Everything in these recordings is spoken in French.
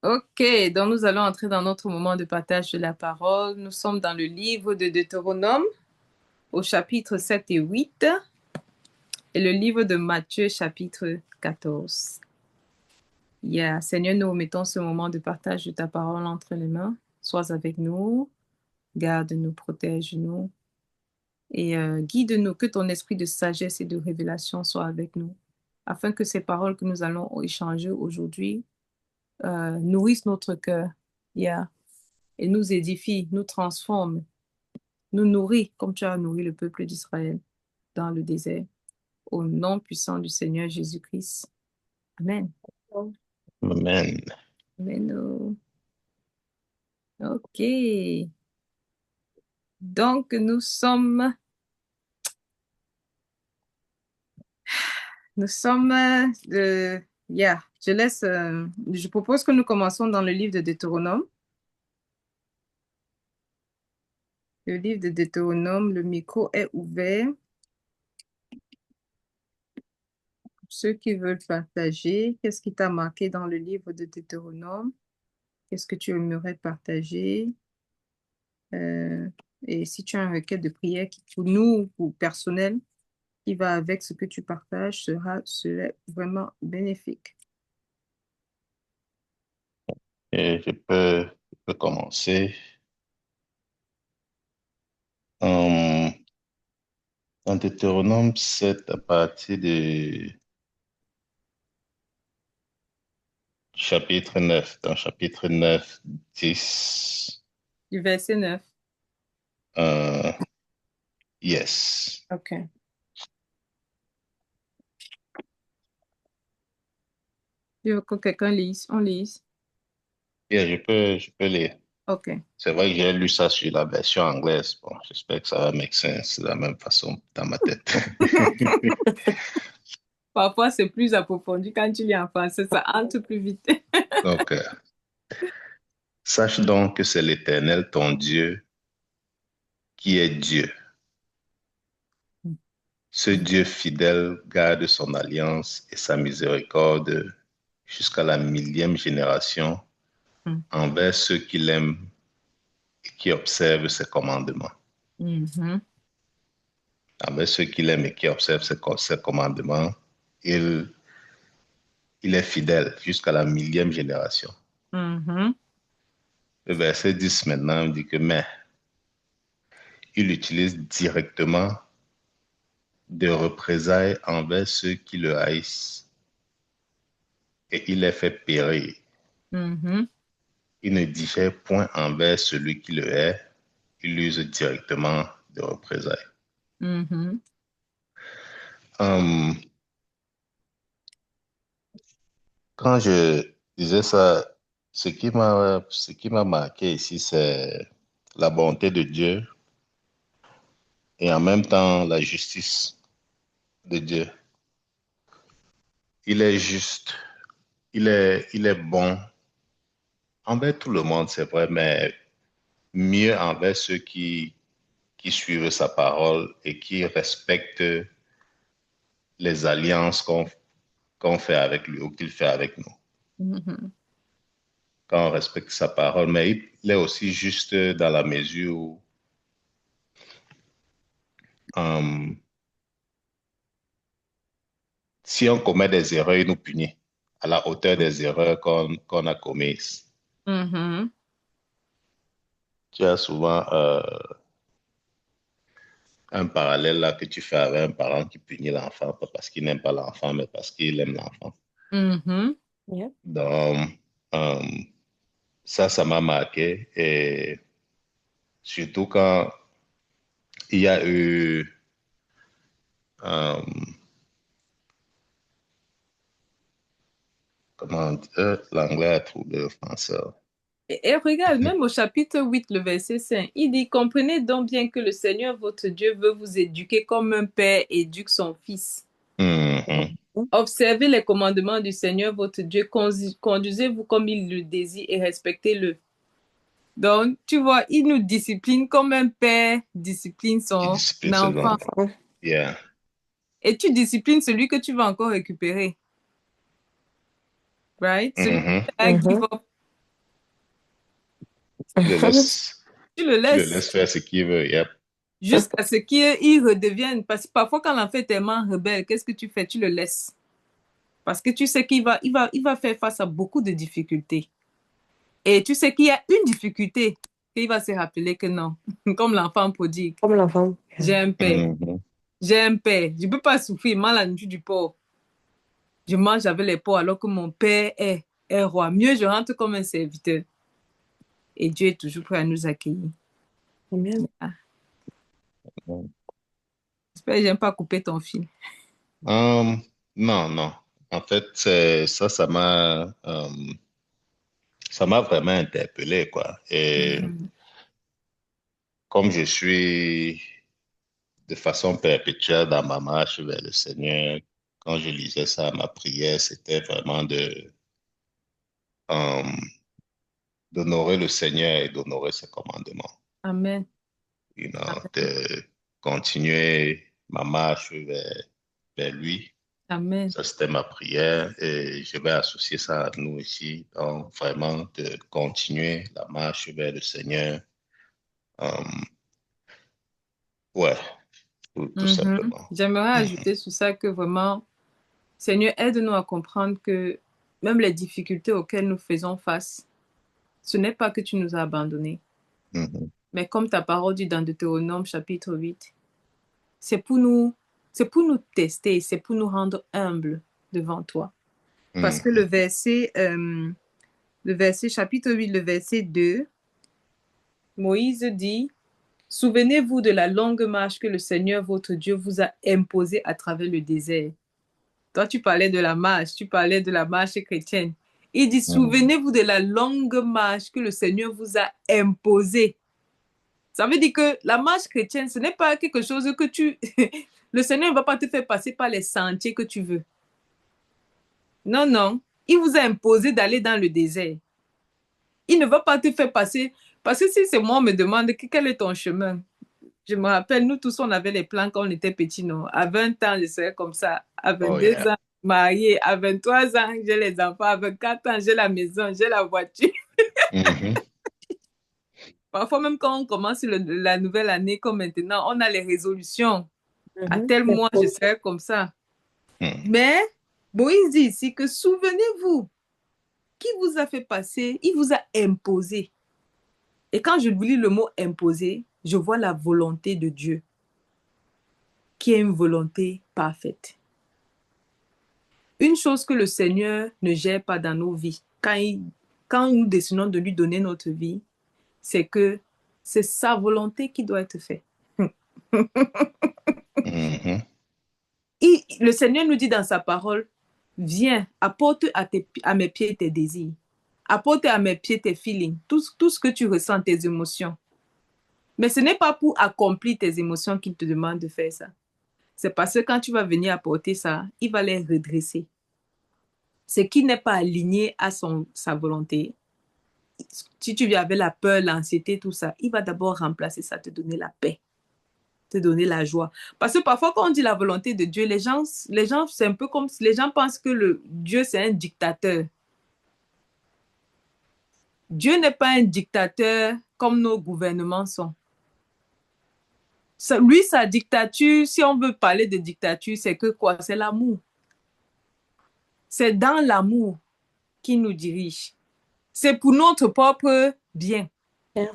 Ok, donc nous allons entrer dans notre moment de partage de la parole. Nous sommes dans le livre de Deutéronome au chapitre 7 et 8 et le livre de Matthieu chapitre 14. Seigneur, nous remettons ce moment de partage de ta parole entre les mains. Sois avec nous, garde-nous, protège-nous et guide-nous, que ton esprit de sagesse et de révélation soit avec nous, afin que ces paroles que nous allons échanger aujourd'hui nourrissent notre cœur. Yeah. Et nous édifie, nous transforme, nous nourrit comme tu as nourri le peuple d'Israël dans le désert. Au nom puissant du Seigneur Jésus-Christ. Amen. Amen. Amen. Ok. Donc, nous sommes, je propose que nous commençons dans le livre de Deutéronome. Le livre de Deutéronome, le micro est ouvert. Ceux qui veulent partager, qu'est-ce qui t'a marqué dans le livre de Deutéronome? Qu'est-ce que tu aimerais partager? Euh, et si tu as un requête de prière qui, pour nous ou personnel, qui va avec ce que tu partages, serait vraiment bénéfique. Et je peux commencer. Euh, Dans Deutéronome 7, à partir du chapitre 9, dans chapitre 9, 10, Du verset 9. euh, yes. OK. Je veux que quelqu'un lise. On lise. Yeah, je peux lire. OK. C'est vrai que j'ai lu ça sur la version anglaise. Bon, j'espère que ça va make sense de la même façon dans ma tête. Parfois, c'est plus approfondi quand tu lis en français, ça entre plus vite. Donc, sache donc que c'est l'Éternel, ton Dieu, qui est Dieu. Ce Dieu fidèle garde son alliance et sa miséricorde jusqu'à la millième génération envers ceux qui l'aiment et qui observent ses commandements. Mhm. Envers ceux qui l'aiment et qui observent ses commandements, il, il est fidèle jusqu'à la millième génération. Mhm. Le verset 10 maintenant dit que, mais il utilise directement des représailles envers ceux qui le haïssent et il les fait périr. Mhm. Il ne digère point envers celui qui le hait, il use directement de représailles. Mhm. Hum, Quand je disais ça, ce qui m'a marqué ici, c'est la bonté de Dieu et en même temps la justice de Dieu. Il est juste, il est bon envers tout le monde, c'est vrai, mais mieux envers ceux qui suivent sa parole et qui respectent les alliances qu'on fait avec lui ou qu'il fait avec nous. Mhm. Quand on respecte sa parole, mais il est aussi juste dans la mesure où euh, si on commet des erreurs, il nous punit à la hauteur des erreurs qu'on a commises. Mhm. Tu as souvent un parallèle là que tu fais avec un parent qui punit l'enfant, pas parce qu'il n'aime pas l'enfant, mais parce qu'il aime l'enfant. Mhm. Yeah. Donc, euh, ça m'a marqué et surtout quand il y a eu, euh, comment dire, l'anglais a trouvé le français. Et regarde, même au chapitre 8 le verset 5 il dit, comprenez donc bien que le Seigneur votre Dieu veut vous éduquer comme un père éduque son fils. Mhm. Observez les commandements du Seigneur votre Dieu, conduisez-vous comme il le désire et respectez-le. Donc, tu vois, il nous discipline comme un père discipline Qui son discipline ses enfant. enfants. Yeah. Et tu disciplines celui que tu vas encore récupérer. Right? Celui qui Mhm. a give up. Tu le laisses, Tu le tu le laisses laisses faire ce qu'il veut. Yep. jusqu'à ce qu'il redevienne. Parce que parfois, quand l'enfant est tellement rebelle, qu'est-ce que tu fais? Tu le laisses. Parce que tu sais qu'il va faire face à beaucoup de difficultés. Et tu sais qu'il y a une difficulté, qu'il va se rappeler que non, comme l'enfant prodigue, Comme l'enfant. j'ai un père, Mhm. j'ai un père, je ne peux pas souffrir mal la nourriture du porc. Je mange avec les porcs alors que mon père est roi. Mieux, je rentre comme un serviteur. Et Dieu est toujours prêt à nous accueillir. Amen. Ah, j'espère que je n'ai pas coupé ton fil. Non, non. En fait, ça m'a vraiment interpellé, quoi. Et Mhm. comme je suis de façon perpétuelle dans ma marche vers le Seigneur, quand je lisais ça, ma prière, c'était vraiment euh, d'honorer le Seigneur et d'honorer ses commandements. Amen. De continuer ma marche vers lui. Amen. Ça, c'était ma prière et je vais associer ça à nous ici. Donc, vraiment, de continuer la marche vers le Seigneur. Euh, ouais, tout Mhm. simplement. J'aimerais Mhm, ajouter sur ça que vraiment, Seigneur, aide-nous à comprendre que même les difficultés auxquelles nous faisons face, ce n'est pas que tu nous as abandonnés, mhm, mais comme ta parole dit dans Deutéronome chapitre 8, c'est pour nous, c'est pour nous tester, c'est pour nous rendre humbles devant toi. Parce que mhm, le verset chapitre 8, le verset 2, Moïse dit, souvenez-vous de la longue marche que le Seigneur votre Dieu vous a imposée à travers le désert. Toi, tu parlais de la marche, tu parlais de la marche chrétienne. Il dit, mhm. souvenez-vous de la longue marche que le Seigneur vous a imposée. Ça veut dire que la marche chrétienne, ce n'est pas quelque chose que tu... Le Seigneur ne va pas te faire passer par les sentiers que tu veux. Non, non. Il vous a imposé d'aller dans le désert. Il ne va pas te faire passer... Parce que si c'est moi, on me demande quel est ton chemin. Je me rappelle, nous tous, on avait les plans quand on était petits, non? À 20 ans, je serais comme ça. À Oh 22 yeah. ans, mariée. À 23 ans, j'ai les enfants. À 24 ans, j'ai la maison, j'ai la voiture. Mhm, Parfois, même quand on commence la nouvelle année, comme maintenant, on a les résolutions. À Mhm. tel Les mois, je projets. serai comme ça. mhm, Mais Moïse dit ici que souvenez-vous, qui vous a fait passer, il vous a imposé. Et quand je lis le mot imposer, je vois la volonté de Dieu, qui est une volonté parfaite. Une chose que le Seigneur ne gère pas dans nos vies, quand nous décidons de lui donner notre vie, c'est que c'est sa volonté qui doit être faite. mhm, Le Seigneur nous dit dans sa parole, viens, apporte à mes pieds tes désirs, apporte à mes pieds tes feelings, tout ce que tu ressens, tes émotions. Mais ce n'est pas pour accomplir tes émotions qu'il te demande de faire ça. C'est parce que quand tu vas venir apporter ça, il va les redresser. Ce qui n'est pas aligné à sa volonté, si tu viens avec la peur, l'anxiété, tout ça, il va d'abord remplacer ça, te donner la paix, te donner la joie. Parce que parfois, quand on dit la volonté de Dieu, les gens c'est un peu comme si les gens pensent que Dieu, c'est un dictateur. Dieu n'est pas un dictateur comme nos gouvernements sont. Lui, sa dictature, si on veut parler de dictature, c'est que quoi? C'est l'amour. C'est dans l'amour qu'il nous dirige. C'est pour notre propre bien. Yeah.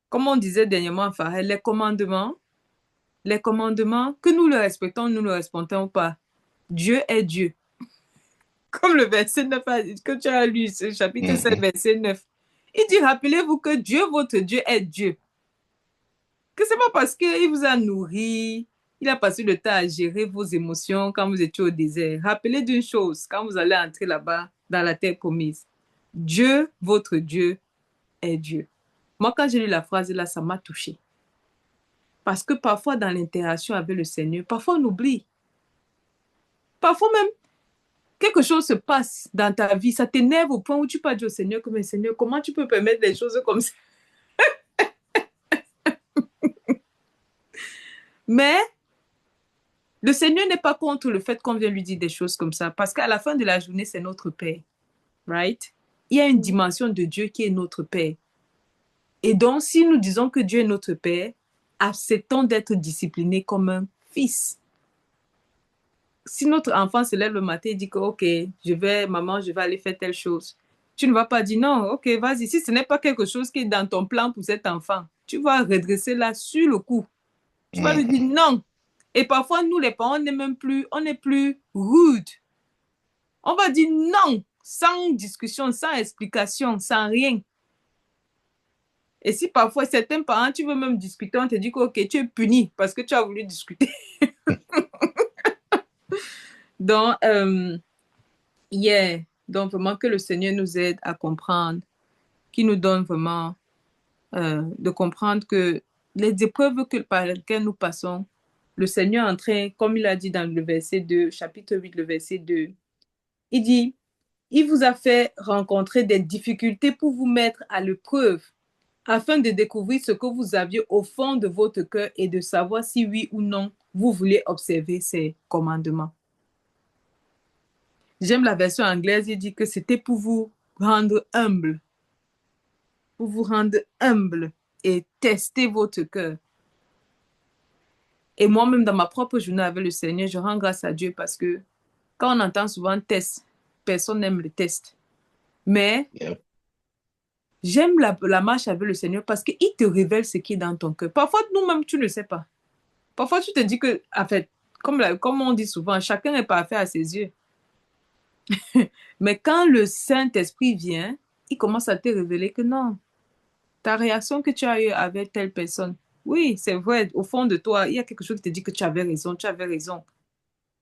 Comme on disait dernièrement, Farel, les commandements, que nous le respectons, nous ne le respectons pas. Dieu est Dieu. Comme le verset 9 que tu as lu, ce chapitre 7, mhm, verset 9. Il dit, rappelez-vous que Dieu, votre Dieu, est Dieu. Que c'est pas parce qu'il vous a nourri, il a passé le temps à gérer vos émotions quand vous étiez au désert. Rappelez d'une chose, quand vous allez entrer là-bas, dans la terre promise. Dieu, votre Dieu, est Dieu. Moi, quand j'ai lu la phrase là, ça m'a touché. Parce que parfois, dans l'interaction avec le Seigneur, parfois on oublie. Parfois même, quelque chose se passe dans ta vie, ça t'énerve au point où tu peux dire au Seigneur, comme Seigneur, comment tu peux permettre des choses comme ça? Mais le Seigneur n'est pas contre le fait qu'on vienne lui dire des choses comme ça, parce qu'à la fin de la journée, c'est notre Père, right? Il y a une dimension de Dieu qui est notre Père. Et donc, si nous disons que Dieu est notre Père, acceptons d'être disciplinés comme un fils. Si notre enfant se lève le matin et dit que, OK, maman, je vais aller faire telle chose, tu ne vas pas dire non, OK, vas-y. Si ce n'est pas quelque chose qui est dans ton plan pour cet enfant, tu vas redresser là sur le coup. Tu vas lui dire Mhm. non. Et parfois, nous, les parents, on n'est plus rude. On va dire non, sans discussion, sans explication, sans rien. Et si parfois certains parents, tu veux même discuter, on te dit que ok, tu es puni parce que tu as voulu discuter. Donc, yeah. Donc, vraiment que le Seigneur nous aide à comprendre, qu'il nous donne vraiment de comprendre que les épreuves par lesquelles nous passons, le Seigneur est en train, comme il a dit dans le verset 2, chapitre 8, le verset 2, il dit, il vous a fait rencontrer des difficultés pour vous mettre à l'épreuve, afin de découvrir ce que vous aviez au fond de votre cœur et de savoir si oui ou non vous voulez observer ses commandements. J'aime la version anglaise, il dit que c'était pour vous rendre humble et tester votre cœur. Et moi-même, dans ma propre journée avec le Seigneur, je rends grâce à Dieu parce que quand on entend souvent test, personne n'aime le test. Mais Yep. j'aime la marche avec le Seigneur parce qu'il te révèle ce qui est dans ton cœur. Parfois, nous-mêmes, tu ne sais pas. Parfois, tu te dis que, en fait, comme on dit souvent, chacun est parfait à ses yeux. Mais quand le Saint-Esprit vient, il commence à te révéler que non, ta réaction que tu as eue avec telle personne, oui, c'est vrai, au fond de toi, il y a quelque chose qui te dit que tu avais raison, tu avais raison,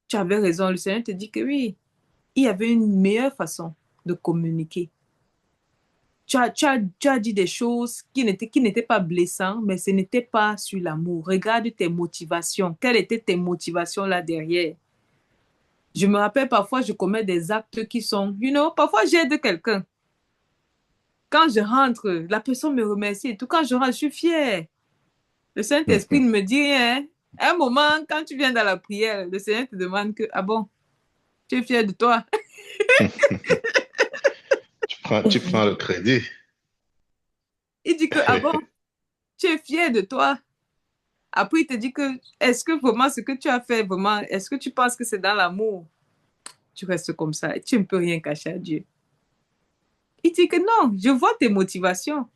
tu avais raison. Le Seigneur te dit que oui, il y avait une meilleure façon de communiquer. Tu as dit des choses qui n'étaient pas blessantes, mais ce n'était pas sur l'amour. Regarde tes motivations. Quelles étaient tes motivations là derrière? Je me rappelle parfois, je commets des actes qui sont, parfois j'aide quelqu'un. Quand je rentre, la personne me remercie et tout. Quand je rentre, je suis fière. Le Saint-Esprit ne me dit rien. À un moment, quand tu viens dans la prière, le Seigneur te demande que, ah bon, tu es fier de toi. Tu prends le crédit. Il dit que, ah bon, tu es fier de toi. Après, il te dit que, est-ce que vraiment ce que tu as fait, vraiment, est-ce que tu penses que c'est dans l'amour? Tu restes comme ça et tu ne peux rien cacher à Dieu. Il dit que non, je vois tes motivations.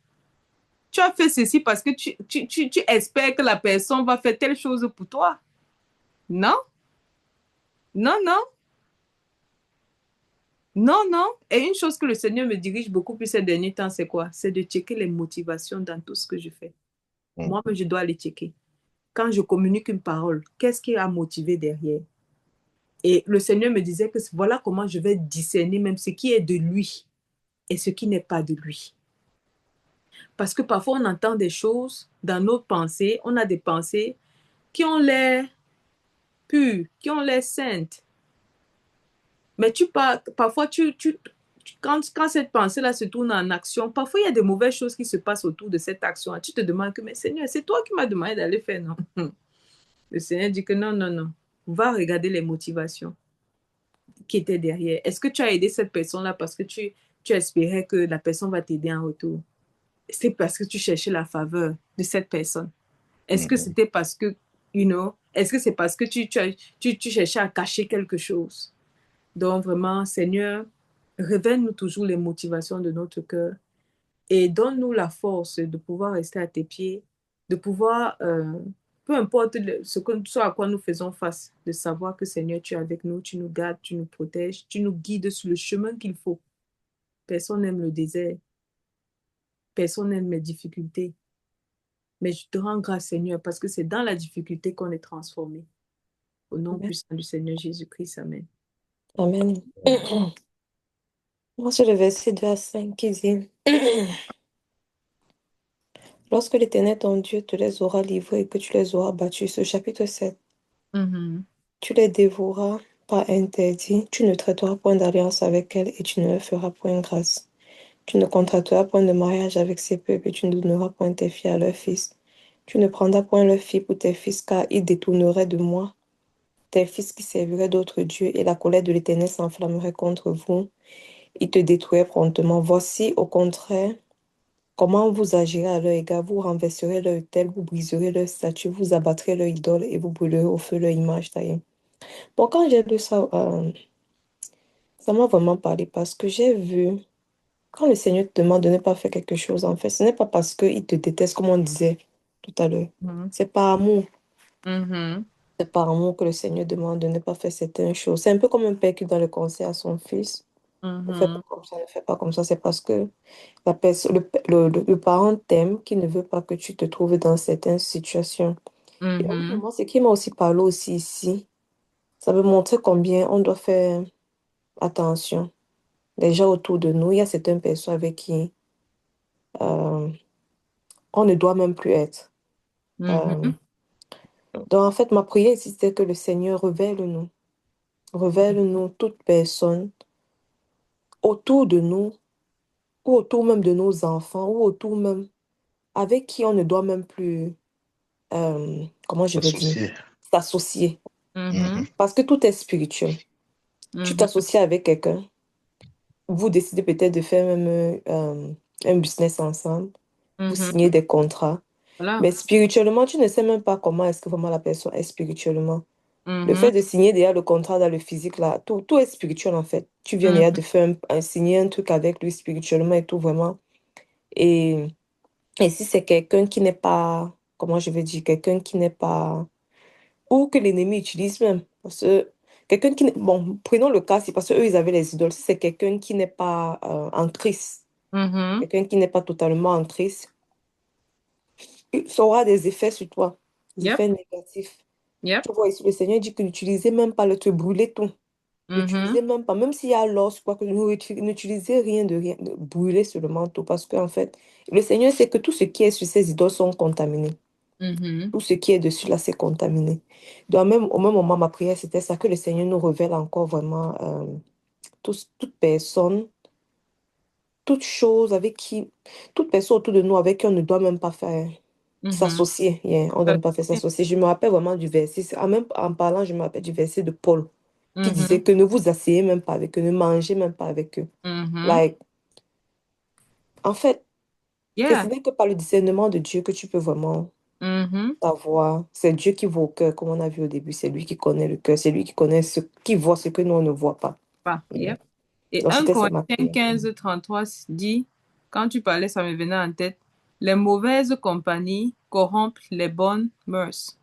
Tu as fait ceci parce que tu espères que la personne va faire telle chose pour toi. Non, non, non, non, non. Et une chose que le Seigneur me dirige beaucoup plus ces derniers temps, c'est quoi? C'est de checker les motivations dans tout ce que je fais. Moi-même, je dois les checker. Quand je communique une parole, qu'est-ce qui a motivé derrière? Et le Seigneur me disait que voilà comment je vais discerner même ce qui est de lui et ce qui n'est pas de lui. Parce que parfois, on entend des choses dans nos pensées, on a des pensées qui ont l'air pures, qui ont l'air saintes. Mais parfois, quand cette pensée-là se tourne en action, parfois il y a des mauvaises choses qui se passent autour de cette action. Tu te demandes que, mais Seigneur, c'est toi qui m'as demandé d'aller faire, non? Le Seigneur dit que non, non, non. Va regarder les motivations qui étaient derrière. Est-ce que tu as aidé cette personne-là parce que tu espérais que la personne va t'aider en retour? C'est parce que tu cherchais la faveur de cette personne. Est-ce que Mhm. c'était parce que, est-ce que c'est parce que tu cherchais à cacher quelque chose? Donc, vraiment, Seigneur, révèle-nous toujours les motivations de notre cœur et donne-nous la force de pouvoir rester à tes pieds, de pouvoir, peu importe ce à quoi nous faisons face, de savoir que, Seigneur, tu es avec nous, tu nous gardes, tu nous protèges, tu nous guides sur le chemin qu'il faut. Personne n'aime le désert, personne n'aime les difficultés. Mais je te rends grâce, Seigneur, parce que c'est dans la difficulté qu'on est transformé. Au nom Amen. puissant du Seigneur Jésus-Christ, Amen. Amen. Moi, c'est le verset 2 à 5 qui dit lorsque l'Éternel ton Dieu te les aura livrés et que tu les auras battus, ce chapitre 7, Mhm. tu les dévoreras par interdit, tu ne traiteras point d'alliance avec elles et tu ne leur feras point grâce. Tu ne contracteras point de mariage avec ces peuples et tu ne donneras point tes filles à leurs fils. Tu ne prendras point leurs filles pour tes fils car ils détourneraient de moi tes fils qui serviraient d'autres dieux et la colère de l'Éternel s'enflammerait contre vous. Il te détruirait promptement. Voici, au contraire, comment vous agirez à leur égard? Vous renverserez leur autel, vous briserez leur statue, vous abattrez leur idole et vous brûlerez au feu leur image taillée. Bon, quand j'ai lu ça, ça m'a vraiment parlé parce que j'ai vu, quand le Seigneur te demande de ne pas faire quelque chose, en fait, ce n'est pas parce qu'il te déteste, comme on disait tout à l'heure. Mhm. C'est par amour. Mhm. C'est par amour que le Seigneur demande de ne pas faire certaines choses. C'est un peu comme un père qui donne le conseil à son fils. Ne fais pas Mhm. comme ça, ne fais pas comme ça. C'est parce que le parent t'aime qui ne veut pas que tu te trouves dans certaines situations. Et en ce Mhm. moment, ce qui m'a aussi parlé aussi ici, ça veut montrer combien on doit faire attention. Les gens autour de nous, il y a certaines personnes avec qui euh, on ne doit même plus être. Euh, Mhm. donc, en fait, ma prière ici, c'est que le Seigneur révèle-nous toute personne autour de nous, ou autour même de nos enfants, ou autour même avec qui on ne doit même plus, comment je vais dire, Associé. s'associer. Mhm. Mhm. Parce que tout est spirituel. Tu Mhm. t'associes avec quelqu'un, vous décidez peut-être de faire même un business ensemble, vous Mhm. signez des contrats, Voilà. mais spirituellement, tu ne sais même pas comment est-ce que vraiment la personne est spirituellement. Le Mhm. fait de signer déjà le contrat dans le physique, là, tout est spirituel en fait. Tu viens déjà Mhm. de faire signer un truc avec lui spirituellement et tout vraiment. Et, et si c'est quelqu'un qui n'est pas, comment je vais dire, quelqu'un qui n'est pas, ou que l'ennemi utilise même. Parce que quelqu'un qui n'est, bon, prenons le cas, c'est parce qu'eux, ils avaient les idoles. Si c'est quelqu'un qui n'est pas en Christ, Mhm. quelqu'un qui n'est pas totalement en Christ, ça aura des effets sur toi, des Yep. effets négatifs. Yep. Tu vois, ici, le Seigneur dit que n'utilisez même pas le te brûler tout. Mhm. N'utilisez même pas, même s'il y a l'os, quoi que n'utilisez rien de rien, brûlez sur le manteau parce qu'en fait, le Seigneur sait que tout ce qui est sur ces idoles sont contaminés. Mhm. Tout ce qui est dessus là, c'est contaminé. Donc, même, au même moment, ma prière, c'était ça, que le Seigneur nous révèle encore vraiment toute personne, toute chose avec qui, toute personne autour de nous avec qui on ne doit même pas faire Mhm. s'associer. Yeah, on ne doit même pas faire s'associer. Je me rappelle vraiment du verset, même en parlant, je me rappelle du verset de Paul qui disait Mhm. que ne vous asseyez même pas avec eux, ne mangez même pas avec eux. Mhm. Like, en fait, ce Yeah. n'est que par le discernement de Dieu que tu peux vraiment Mhm. savoir. C'est Dieu qui voit au cœur, comme on a vu au début. C'est lui qui connaît le cœur. C'est lui qui connaît qui voit ce que nous, on ne voit pas. Pas. Yeah. Yep. Et Donc, 1 c'était ça ma Corinthiens prière. 15, 33 dit, quand tu parlais, ça me venait en tête, les mauvaises compagnies corrompent les bonnes mœurs.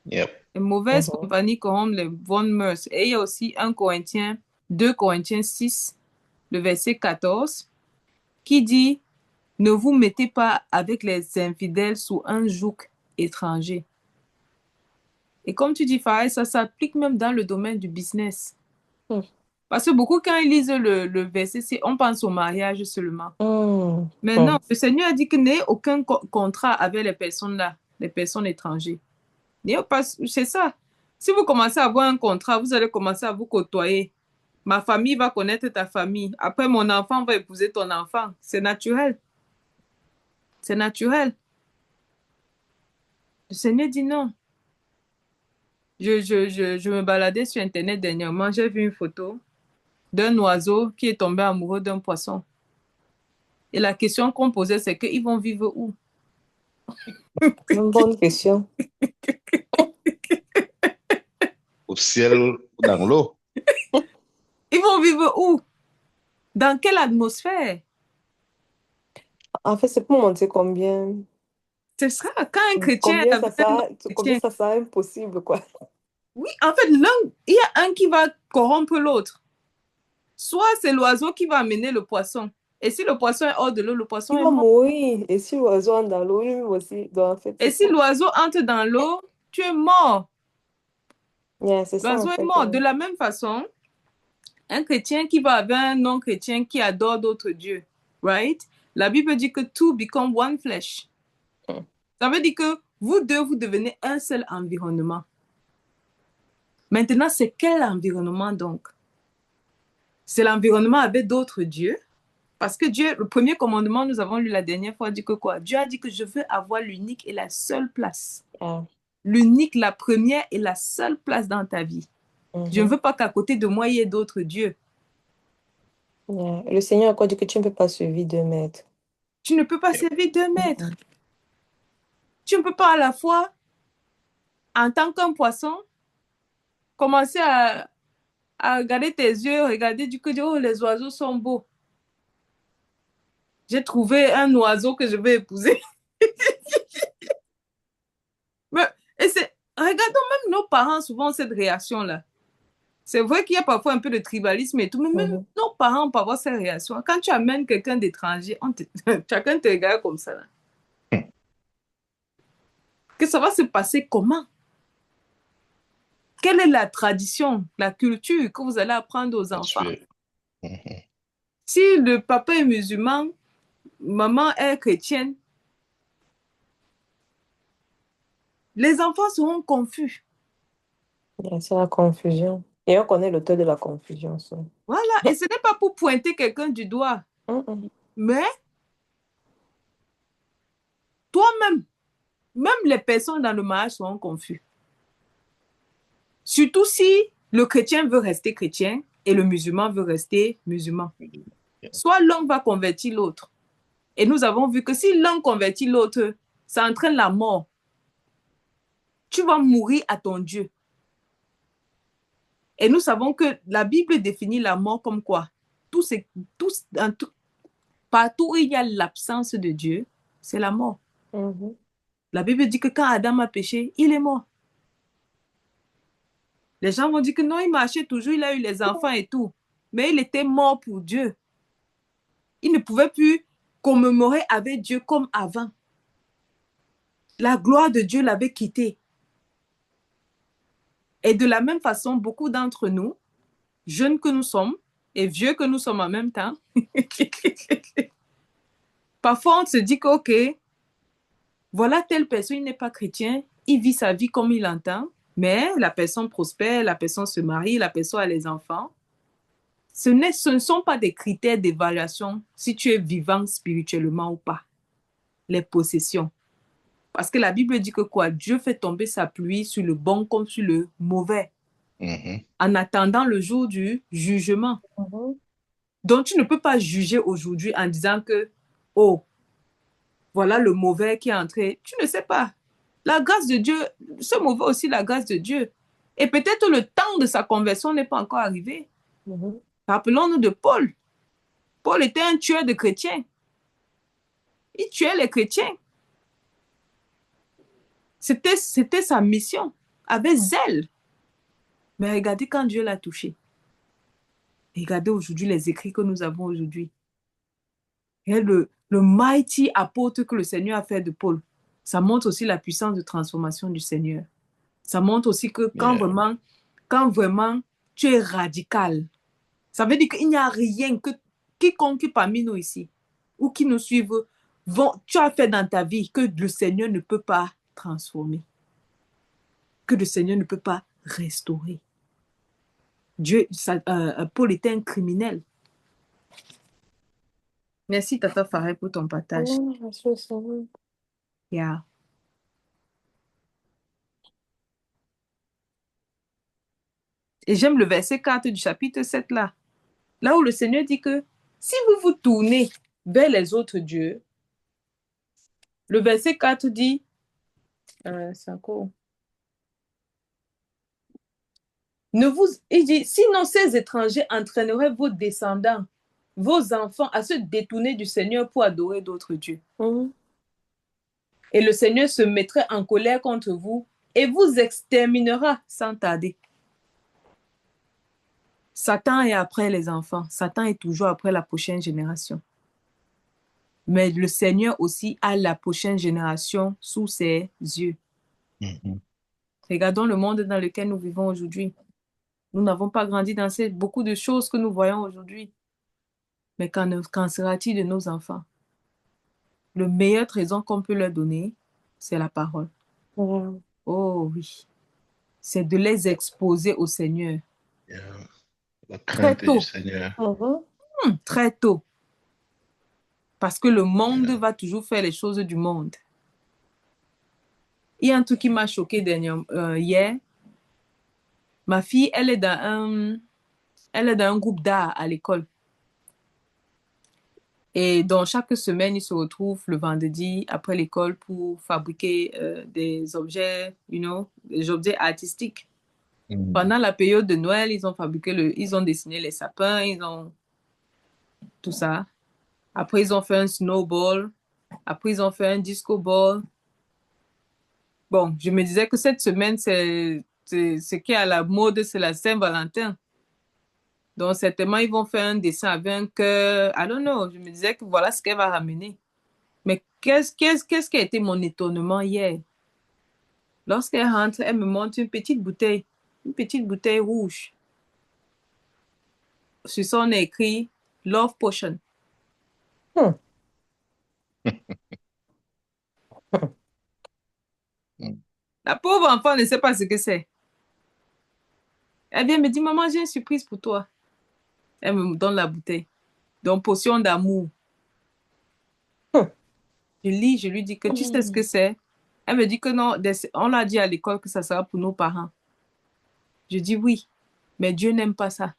Yep. Les mauvaises Mhm. compagnies corrompent les bonnes mœurs. Et il y a aussi 2 Corinthiens 6, le verset 14, qui dit, ne vous mettez pas avec les infidèles sous un joug étranger. Et comme tu dis, Faïs, ça s'applique même dans le domaine du business. Parce que beaucoup, quand ils lisent le verset, on pense au mariage seulement. Mhm. Mais non, Mhm. le Seigneur a dit que n'ayez aucun contrat avec les personnes là, les personnes étrangères. C'est ça. Si vous commencez à avoir un contrat, vous allez commencer à vous côtoyer. Ma famille va connaître ta famille. Après, mon enfant va épouser ton enfant. C'est naturel. C'est naturel. Le Seigneur dit non. Je me baladais sur Internet dernièrement. J'ai vu une photo d'un oiseau qui est tombé amoureux d'un poisson. Et la question qu'on posait, c'est qu'ils vont vivre où? Une bonne question. Au ciel ou dans l'eau. Ils vont vivre où? Dans quelle atmosphère? En fait, c'est pour montrer combien, C'est ça, quand un chrétien est avec un autre combien chrétien. ça sera impossible, quoi. Oui, en fait, il y a un qui va corrompre l'autre. Soit c'est l'oiseau qui va amener le poisson. Et si le poisson est hors de l'eau, le poisson Il est va mort. mourir. Et si l'oiseau entre dans l'eau, lui aussi. Donc, en fait, Et c'est si ça. l'oiseau entre dans l'eau, tu es mort. Yeah, c'est ça, en L'oiseau est fait. mort. De la même façon, un chrétien qui va avec un non-chrétien qui adore d'autres dieux, right? La Bible dit que two become one flesh. Ça veut dire que vous deux, vous devenez un seul environnement. Maintenant, c'est quel environnement donc? C'est l'environnement avec d'autres dieux. Parce que Dieu, le premier commandement, nous avons lu la dernière fois, dit que quoi? Dieu a dit que je veux avoir l'unique et la seule place. Ah, L'unique, la première et la seule place dans ta vie. Je ne mhm. veux pas qu'à côté de moi, il y ait d'autres dieux. Yeah. Le Seigneur a encore dit que tu ne peux pas suivre 2 mètres. Tu ne peux pas servir deux maîtres. Tu ne peux pas à la fois, en tant qu'un poisson, commencer à regarder tes yeux, regarder du coup, dire, oh, les oiseaux sont beaux. J'ai trouvé un oiseau que je vais épouser. Regardons même nos parents souvent cette réaction-là. C'est vrai qu'il y a parfois un peu de tribalisme et tout, mais même nos parents peuvent avoir cette réaction. Quand tu amènes quelqu'un d'étranger, chacun te regarde comme ça. Là. Que ça va se passer comment? Quelle est la tradition, la culture que vous allez apprendre aux enfants? Si le papa est musulman, maman est chrétienne, les enfants seront confus. C'est la confusion. Et on connaît l'auteur de la confusion. Ça. Voilà, et ce n'est pas pour pointer quelqu'un du doigt, mais toi-même, même les personnes dans le mariage seront confus. Surtout si le chrétien veut rester chrétien et le musulman veut rester musulman. Soit l'un va convertir l'autre. Et nous avons vu que si l'un convertit l'autre, ça entraîne la mort. Tu vas mourir à ton Dieu. Et nous savons que la Bible définit la mort comme quoi? Partout où il y a l'absence de Dieu, c'est la mort. La Bible dit que quand Adam a péché, il est mort. Les gens vont dire que non, il marchait toujours, il a eu les enfants et tout. Mais il était mort pour Dieu. Il ne pouvait plus commémorer avec Dieu comme avant. La gloire de Dieu l'avait quitté. Et de la même façon, beaucoup d'entre nous, jeunes que nous sommes et vieux que nous sommes en même temps, parfois on se dit que, ok, voilà telle personne, il n'est pas chrétien, il vit sa vie comme il entend, mais la personne prospère, la personne se marie, la personne a les enfants. Ce ne sont pas des critères d'évaluation si tu es vivant spirituellement ou pas. Les possessions. Parce que la Bible dit que quoi? Dieu fait tomber sa pluie sur le bon comme sur le mauvais. En attendant le jour du jugement. Donc, tu ne peux pas juger aujourd'hui en disant que, oh, voilà le mauvais qui est entré. Tu ne sais pas. La grâce de Dieu, ce mauvais aussi, la grâce de Dieu. Et peut-être le temps de sa conversion n'est pas encore arrivé. Rappelons-nous de Paul. Paul était un tueur de chrétiens. Il tuait les chrétiens. C'était sa mission, avec zèle. Mais regardez quand Dieu l'a touché. Regardez aujourd'hui les écrits que nous avons aujourd'hui. Et le mighty apôtre que le Seigneur a fait de Paul, ça montre aussi la puissance de transformation du Seigneur. Ça montre aussi que quand vraiment tu es radical, ça veut dire qu'il n'y a rien que quiconque parmi nous ici ou qui nous suivent, tu as fait dans ta vie que le Seigneur ne peut pas transformer, que le Seigneur ne peut pas restaurer. Paul était un criminel. Merci Tata Faré pour ton partage. Yeah. Et j'aime le verset 4 du chapitre 7 là. Là où le Seigneur dit que si vous vous tournez vers les autres dieux, le verset 4 dit, c'est encore... Il dit, sinon ces étrangers entraîneraient vos descendants, vos enfants à se détourner du Seigneur pour adorer d'autres dieux. Et le Seigneur se mettrait en colère contre vous et vous exterminera sans tarder. Satan est après les enfants. Satan est toujours après la prochaine génération. Mais le Seigneur aussi a la prochaine génération sous ses yeux. Regardons le monde dans lequel nous vivons aujourd'hui. Nous n'avons pas grandi dans beaucoup de choses que nous voyons aujourd'hui. Mais qu'en sera-t-il de nos enfants? Le meilleur trésor qu'on peut leur donner, c'est la parole. Oh oui. C'est de les exposer au Seigneur. La crainte du Seigneur. Très tôt. Parce que le monde va toujours faire les choses du monde. Il y a un truc qui m'a choqué hier. Ma fille, elle est dans un groupe d'art à l'école. Et dans chaque semaine, ils se retrouvent le vendredi après l'école pour fabriquer des objets, des objets artistiques. Mhm. Pendant la période de Noël, ils ont dessiné les sapins, ils ont tout ça. Après, ils ont fait un snowball. Après, ils ont fait un disco ball. Bon, je me disais que cette semaine, ce qui est à la mode, c'est la Saint-Valentin. Donc, certainement, ils vont faire un dessin avec un cœur. I don't know. Je me disais que voilà ce qu'elle va ramener. Mais qu'est-ce qui a été mon étonnement hier? Lorsqu'elle rentre, elle me montre une petite bouteille rouge. Sur son on est écrit Love Potion. Hmm. La pauvre enfant ne sait pas ce que c'est. Elle vient me dire, maman, j'ai une surprise pour toi. Elle me donne la bouteille. Donc, potion d'amour. Hmm. Je lis, je lui dis que tu sais ce que c'est. Elle me dit que non, on l'a dit à l'école que ça sera pour nos parents. Je dis oui, mais Dieu n'aime pas ça.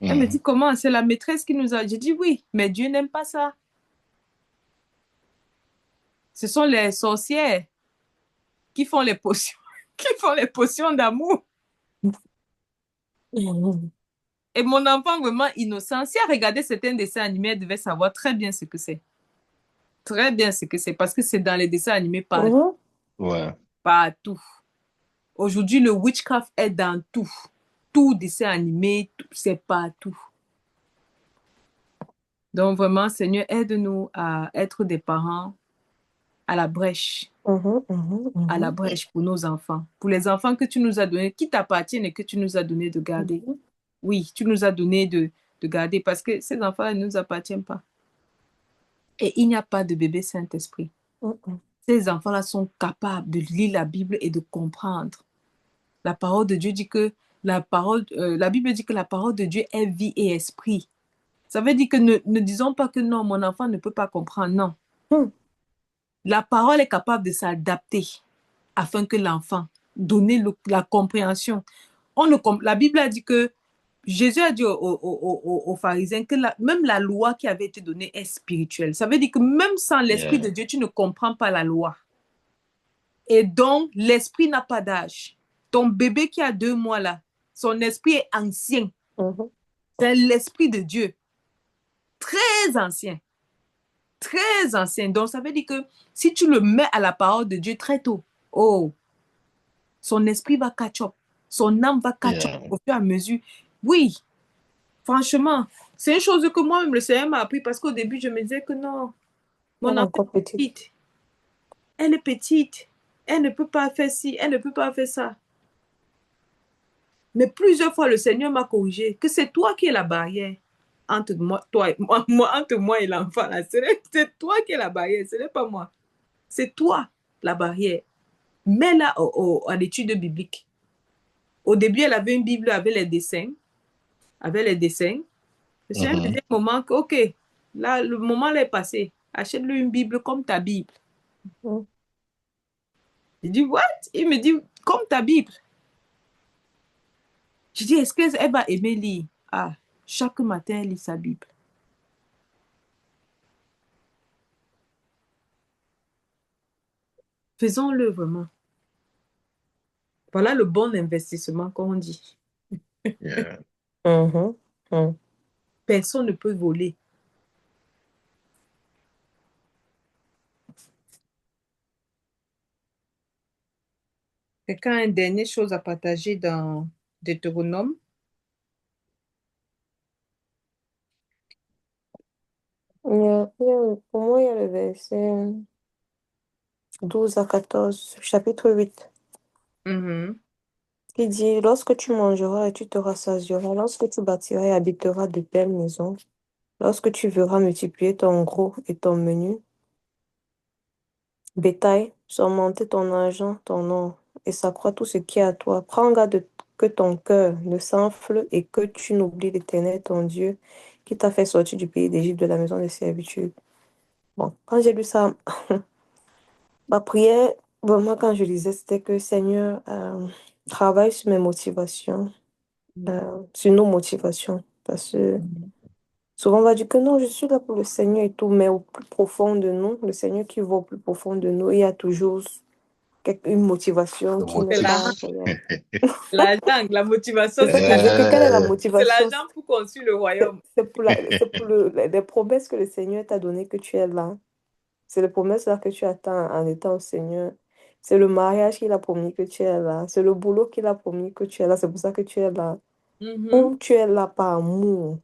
Elle me dit Mhm. comment? C'est la maîtresse qui nous a. Je dis oui, mais Dieu n'aime pas ça. Ce sont les sorcières qui font les potions, qui font les potions d'amour. Mhm. Et mon enfant vraiment innocent, si elle regardait certains dessins animés, elle devait savoir très bien ce que c'est. Très bien ce que c'est, parce que c'est dans les dessins animés partout. Mhm. Ouais. Partout. Aujourd'hui, le witchcraft est dans tout. Tout dessin animé, c'est partout. Donc vraiment, Seigneur, aide-nous à être des parents à la brèche, Mhm. Mhm. à la Mhm. brèche pour nos enfants. Pour les enfants que tu nous as donnés, qui t'appartiennent et que tu nous as donné de garder. Mhm. Oui, tu nous as donné de garder parce que ces enfants ne nous appartiennent pas. Et il n'y a pas de bébé Saint-Esprit. Mhm. Ces enfants-là sont capables de lire la Bible et de comprendre. La parole de Dieu dit que la Bible dit que la parole de Dieu est vie et esprit. Ça veut dire que ne disons pas que non, mon enfant ne peut pas comprendre. Non. Mhm. La parole est capable de s'adapter afin que l'enfant donne la compréhension. La Bible a dit que Jésus a dit aux pharisiens que même la loi qui avait été donnée est spirituelle. Ça veut dire que même sans l'Esprit de Yeah. Dieu, tu ne comprends pas la loi. Et donc, l'Esprit n'a pas d'âge. Ton bébé qui a 2 mois là, son esprit est ancien. Mhm. C'est l'Esprit de Dieu. Très ancien. Très ancien. Donc, ça veut dire que si tu le mets à la parole de Dieu très tôt, oh, son esprit va catch up. Son âme va catch up Yeah. au fur et à mesure. Oui, franchement, c'est une chose que moi-même, le Seigneur m'a appris parce qu'au début, je me disais que non, mon Elle est enfant encore est petite. petite. Elle est petite. Elle ne peut pas faire ci, elle ne peut pas faire ça. Mais plusieurs fois, le Seigneur m'a corrigé que c'est toi qui es la barrière entre toi et entre moi et l'enfant. C'est toi qui es la barrière, ce n'est pas moi. C'est toi la barrière. Mets-la à l'étude biblique. Au début, elle avait une Bible avec les dessins. Avec les dessins. Le Seigneur me dit Mhm. un moment que, OK, là, le moment là est passé. Achète-lui une Bible comme ta Bible. Mhm. Je dis, what? Il me dit, comme ta Bible. Je dis, est-ce qu'elle va aimer lire? Ah, chaque matin, elle lit sa Bible. Faisons-le vraiment. Voilà le bon investissement qu'on dit. Yeah. Mhm. Mhm. Personne ne peut voler. Quelqu'un a une dernière chose à partager dans Deutéronome? Pour moi, il y a le verset 12 à 14, chapitre 8, Mhm. qui dit, lorsque tu mangeras et tu te rassasieras, lorsque tu bâtiras et habiteras de belles maisons, lorsque tu verras multiplier ton gros et ton menu, bétail, surmonter ton argent, ton or, et s'accroît tout ce qui est à toi. Prends garde que ton cœur ne s'enfle et que tu n'oublies l'Éternel, ton Dieu, qui t'a fait sortir du pays d'Égypte, de la maison de servitude. Bon, quand j'ai lu ça, ma prière, vraiment, quand je lisais, c'était que Seigneur, travaille sur mes motivations, sur nos motivations, parce que Mhm. Souvent, on va dire que non, je suis là pour le Seigneur et tout, mais au plus profond de nous, le Seigneur qui va au plus profond de nous, il y a toujours une motivation Le qui n'est C'est motif. pas réelle. l'argent, la motivation, C'est ça c'est que je l'argent. disais que quelle est la C'est motivation? l'argent pour construire le royaume. C'est pour les promesses que le Seigneur t'a données que tu es là. C'est les promesses là que tu attends en étant au Seigneur. C'est le mariage qu'il a promis que tu es là. C'est le boulot qu'il a promis que tu es là. C'est pour ça que tu es là. Mhm. Ou tu es là par amour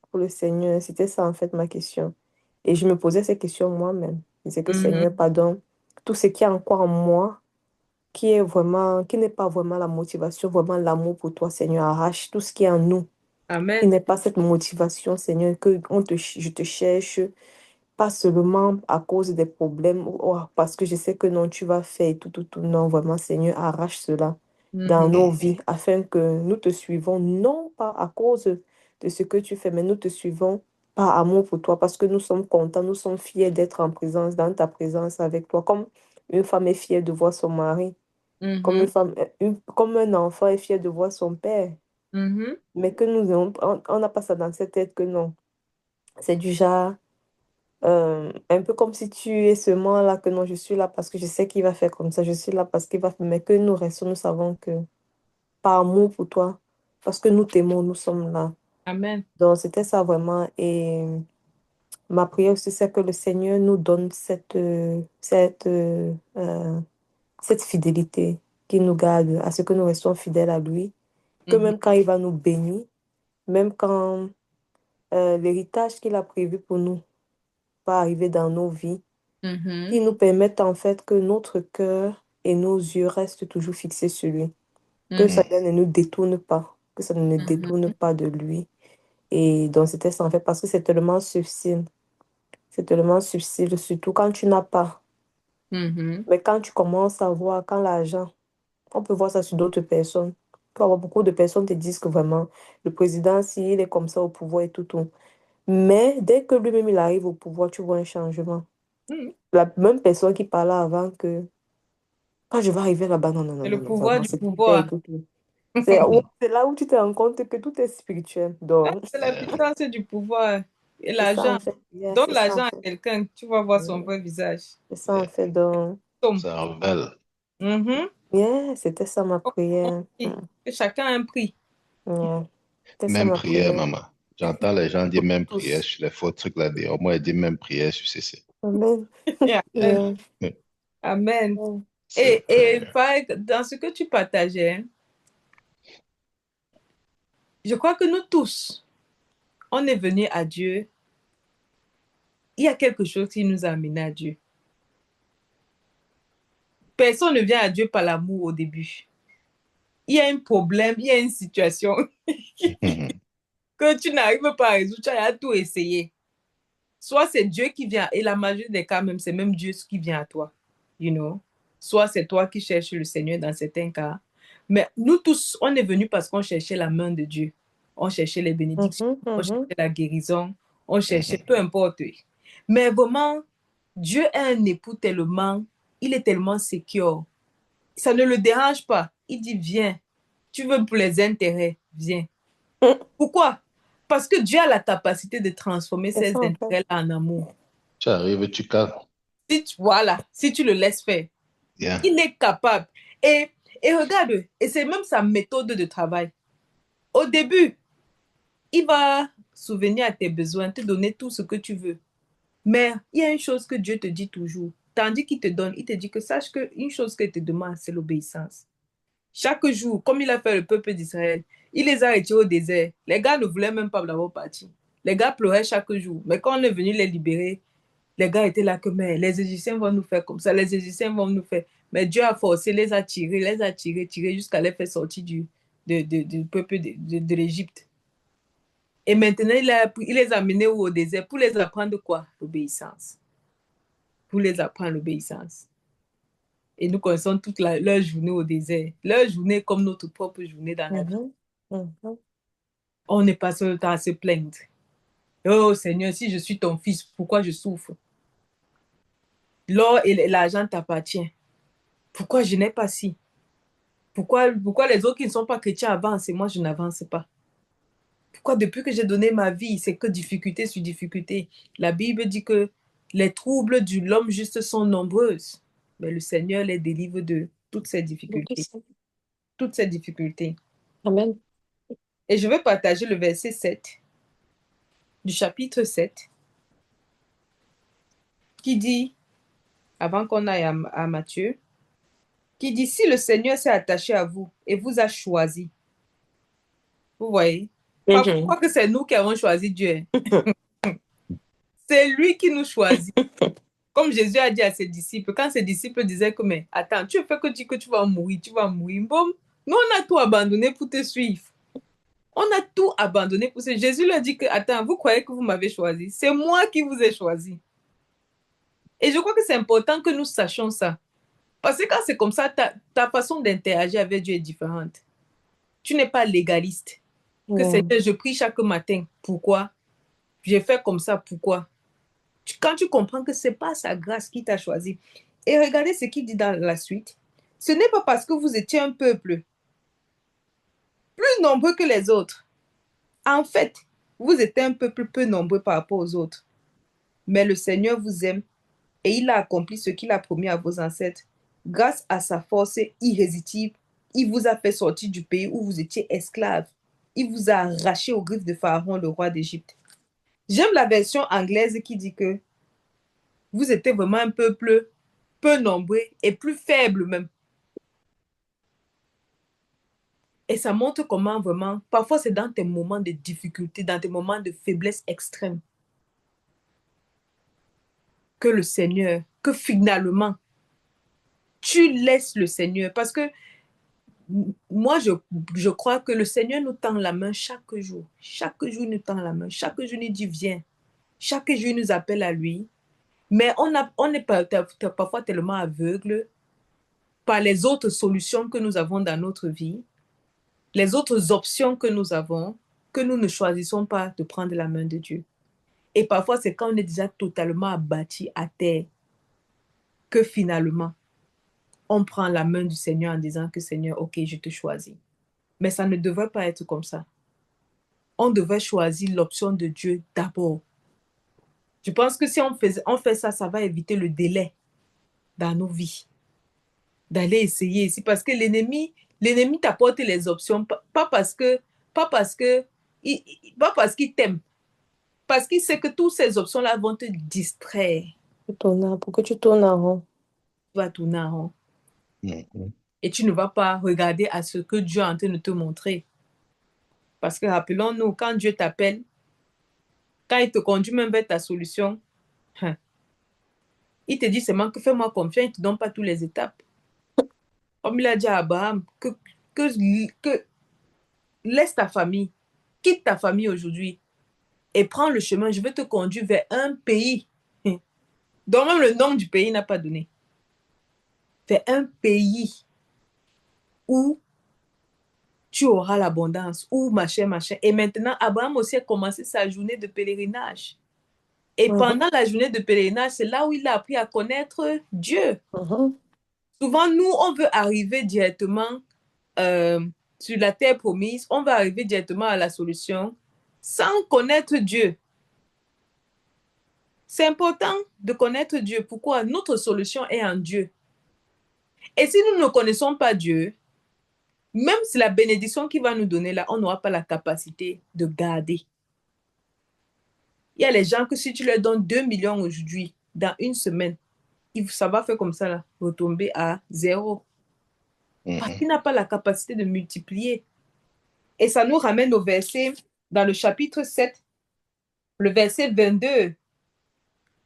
pour le Seigneur. C'était ça en fait ma question. Et je me posais ces questions moi-même. Je disais que Seigneur, Mhm. pardon, tout ce qui est encore en moi, qui n'est pas vraiment la motivation, vraiment l'amour pour toi, Seigneur, arrache tout ce qui est en nous, qui Amen. n'est pas cette motivation, Seigneur, je te cherche, pas seulement à cause des problèmes, ou parce que je sais que non, tu vas faire et tout, tout, tout. Non, vraiment, Seigneur, arrache cela dans Mhm. nos vies afin que nous te suivons, non pas à cause de ce que tu fais, mais nous te suivons par amour pour toi, parce que nous sommes contents, nous sommes fiers d'être en présence, dans ta présence avec toi, comme une femme est fière de voir son mari, comme Mhm. comme un enfant est fier de voir son père, Mhm. mais que on n'a pas ça dans cette tête que non. C'est du genre, un peu comme si tu es seulement là, que non, je suis là parce que je sais qu'il va faire comme ça, je suis là parce qu'il va faire, mais que nous restons, nous savons que par amour pour toi, parce que nous t'aimons, nous sommes là. Amen. Donc, c'était ça vraiment. Et ma prière aussi, c'est que le Seigneur nous donne cette fidélité, qu'il nous garde, à ce que nous restons fidèles à lui, que Mhm. même quand il va nous bénir, même quand l'héritage qu'il a prévu pour nous va arriver dans nos vies, Mhm. qui nous permettent en fait que notre cœur et nos yeux restent toujours fixés sur lui. Que ça Mhm. ne nous détourne pas, que ça ne nous détourne Mhm. pas de lui. Et donc, c'était ça en fait, parce que c'est tellement subtil, surtout quand tu n'as pas. Mhm. Mais quand tu commences à voir, quand l'argent, on peut voir ça sur d'autres personnes. Tu vas voir beaucoup de personnes te disent que vraiment, le président, s'il est comme ça au pouvoir et tout, tout. Mais dès que lui-même il arrive au pouvoir, tu vois un changement. Mhm. La même personne qui parlait avant que quand je vais arriver là-bas, non, non, non, C'est non, le non, pouvoir vraiment, du c'est qu'il fait et pouvoir. tout, tout. C'est là où tu te rends compte que tout est spirituel. Donc, C'est la puissance du pouvoir et c'est ça l'argent. en fait. Yeah, Donne c'est ça en l'argent à fait. quelqu'un, tu vas voir son Mm. vrai visage. C'est ça en Yeah. fait. Donc, Tom. Ça révèle. Mhm. yeah, c'était ça ma On prière. prie. Que chacun a un prix. Yeah, c'était ça Même ma prière, prière. maman. J'entends les gens dire Pour même prière tous. sur les faux trucs là dehors. Moi, je dis même prière sur CC. Amen. Amen. Yeah. Amen. Mm. C'est Et vrai. dans ce que tu partageais, je crois que nous tous, on est venus à Dieu. Il y a quelque chose qui nous a amenés à Dieu. Personne ne vient à Dieu par l'amour au début. Il y a un problème, il y a une situation que tu n'arrives pas à résoudre, tu as tout essayé. Soit c'est Dieu qui vient, et la majorité des cas même, c'est même Dieu qui vient à toi. You know? Soit c'est toi qui cherches le Seigneur dans certains cas. Mais nous tous, on est venus parce qu'on cherchait la main de Dieu. On cherchait les bénédictions, Mhm, on mhm, cherchait la guérison, on cherchait Mhm. peu importe. Mais vraiment, Dieu est un époux tellement, il est tellement secure. Ça ne le dérange pas. Il dit, viens. Tu veux pour les intérêts, viens. mm. Pourquoi? Parce que Dieu a la capacité de transformer C'est ses ça en fait. intérêts en amour. Tu arrives, tu calmes. Voilà, si tu le laisses faire, Bien. il est capable. Et, et regarde, et c'est même sa méthode de travail. Au début, il va souvenir à tes besoins, te donner tout ce que tu veux. Mais il y a une chose que Dieu te dit toujours. Tandis qu'il te donne, il te dit que sache qu'une chose qu'il te demande, c'est l'obéissance. Chaque jour, comme il a fait le peuple d'Israël, il les a retirés au désert. Les gars ne voulaient même pas d'avoir parti. Les gars pleuraient chaque jour. Mais quand on est venu les libérer, les gars étaient là que mais les Égyptiens vont nous faire comme ça, les Égyptiens vont nous faire. Mais Dieu a forcé, les a tirés, tirés jusqu'à les faire sortir du peuple de l'Égypte. Et maintenant, il les a menés au désert pour les apprendre quoi? L'obéissance. Pour les apprendre l'obéissance. Et nous connaissons toute leur journée au désert. Leur journée comme notre propre journée dans la vie. Mhm, mhm, On n'est pas seul temps à se plaindre. Oh Seigneur, si je suis ton fils, pourquoi je souffre? L'or et l'argent t'appartient. Pourquoi je n'ai pas si? Pourquoi les autres qui ne sont pas chrétiens avancent et moi je n'avance pas? Pourquoi depuis que j'ai donné ma vie, c'est que difficulté sur difficulté? La Bible dit que les troubles de l'homme juste sont nombreuses, mais le Seigneur les délivre de toutes ces difficultés. Toutes ces difficultés. Amen. Et je vais partager le verset 7 du chapitre 7 qui dit, avant qu'on aille à Matthieu, qui dit, si le Seigneur s'est attaché à vous et vous a choisi, vous voyez, pas pourquoi que c'est nous qui avons choisi Dieu. C'est lui qui nous choisit. Comme Jésus a dit à ses disciples, quand ses disciples disaient que, mais attends, tu fais que dire que tu vas mourir, Boum. Nous, on a tout abandonné pour te suivre. On a tout abandonné pour ça. Jésus leur dit que, attends, vous croyez que vous m'avez choisi? C'est moi qui vous ai choisi. Et je crois que c'est important que nous sachions ça. Parce que quand c'est comme ça, ta façon d'interagir avec Dieu est différente. Tu n'es pas légaliste. Que Seigneur, je prie chaque matin. Pourquoi? J'ai fait comme ça. Pourquoi? Quand tu comprends que ce n'est pas sa grâce qui t'a choisi. Et regardez ce qu'il dit dans la suite. Ce n'est pas parce que vous étiez un peuple plus nombreux que les autres. En fait, vous êtes un peuple peu nombreux par rapport aux autres. Mais le Seigneur vous aime et il a accompli ce qu'il a promis à vos ancêtres. Grâce à sa force irrésistible, il vous a fait sortir du pays où vous étiez esclaves. Il vous a arraché aux griffes de Pharaon, le roi d'Égypte. J'aime la version anglaise qui dit que vous étiez vraiment un peuple peu nombreux et plus faible même. Et ça montre comment vraiment, parfois c'est dans tes moments de difficulté, dans tes moments de faiblesse extrême, que le Seigneur, que finalement, tu laisses le Seigneur. Parce que moi, je crois que le Seigneur nous tend la main chaque jour. Chaque jour, il nous tend la main. Chaque jour, il nous dit, viens. Chaque jour, il nous appelle à lui. Mais on est parfois tellement aveugle par les autres solutions que nous avons dans notre vie, les autres options que nous avons, que nous ne choisissons pas de prendre la main de Dieu. Et parfois, c'est quand on est déjà totalement abattu à terre que finalement, on prend la main du Seigneur en disant que Seigneur, ok, je te choisis. Mais ça ne devrait pas être comme ça. On devrait choisir l'option de Dieu d'abord. Je pense que si on fait ça, ça va éviter le délai dans nos vies. D'aller essayer ici. Parce que l'ennemi t'apporte les options, pas parce qu'il t'aime. Parce qu'il sait que toutes ces options-là vont te distraire. Pour que tu tournes en rond. Tu vas tourner en rond. Et tu ne vas pas regarder à ce que Dieu est en train de te montrer. Parce que rappelons-nous, quand Dieu t'appelle, quand il te conduit même vers ta solution, il te dit seulement que fais-moi confiance, il ne te donne pas toutes les étapes. Comme il a dit à Abraham, que laisse ta famille, quitte ta famille aujourd'hui et prends le chemin, je vais te conduire vers un pays dont même le nom du pays n'a pas donné. Vers un pays où tu auras l'abondance, où machin. Et maintenant, Abraham aussi a commencé sa journée de pèlerinage. Et pendant la journée de pèlerinage, c'est là où il a appris à connaître Dieu. Souvent, nous, on veut arriver directement sur la terre promise, on va arriver directement à la solution sans connaître Dieu. C'est important de connaître Dieu. Pourquoi? Notre solution est en Dieu. Et si nous ne connaissons pas Dieu, même si la bénédiction qu'il va nous donner là, on n'aura pas la capacité de garder. Il y a les gens que si tu leur donnes 2 millions aujourd'hui, dans une semaine, ça va faire comme ça, là, retomber à 0. Parce qu'il n'a pas la capacité de multiplier. Et ça nous ramène au verset, dans le chapitre 7, le verset 22.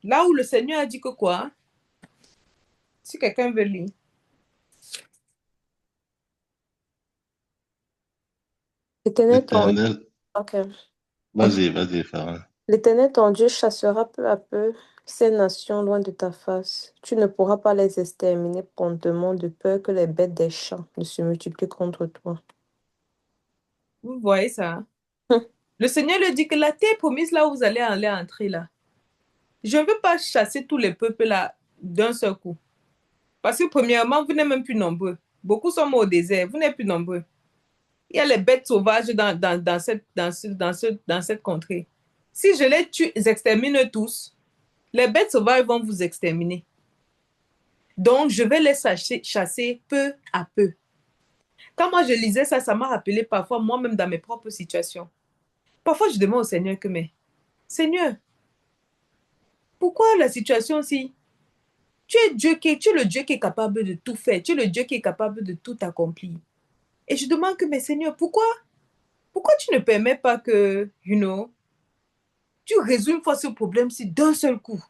Là où le Seigneur a dit que quoi? Si quelqu'un veut lire. L'Éternel. Ok. Vas-y, Farah. L'Éternel, ton Dieu, chassera peu à peu ces nations loin de ta face. Tu ne pourras pas les exterminer promptement de peur que les bêtes des champs ne se multiplient contre toi. Vous voyez ça? Le Seigneur lui dit que la terre promise, là où vous allez aller entrer, là, je ne veux pas chasser tous les peuples là d'un seul coup. Parce que premièrement, vous n'êtes même plus nombreux. Beaucoup sont morts au désert, vous n'êtes plus nombreux. Il y a les bêtes sauvages dans cette contrée. Si je les extermine tous, les bêtes sauvages vont vous exterminer. Donc, je vais les chasser peu à peu. Quand moi je lisais ça, ça m'a rappelé parfois moi-même dans mes propres situations. Parfois, je demande au Seigneur que, mais, Seigneur, pourquoi la situation si tu es le Dieu qui est capable de tout faire, tu es le Dieu qui est capable de tout accomplir. Et je demande que, mais Seigneur, pourquoi tu ne permets pas que, tu résous une fois ce problème-ci d'un seul coup?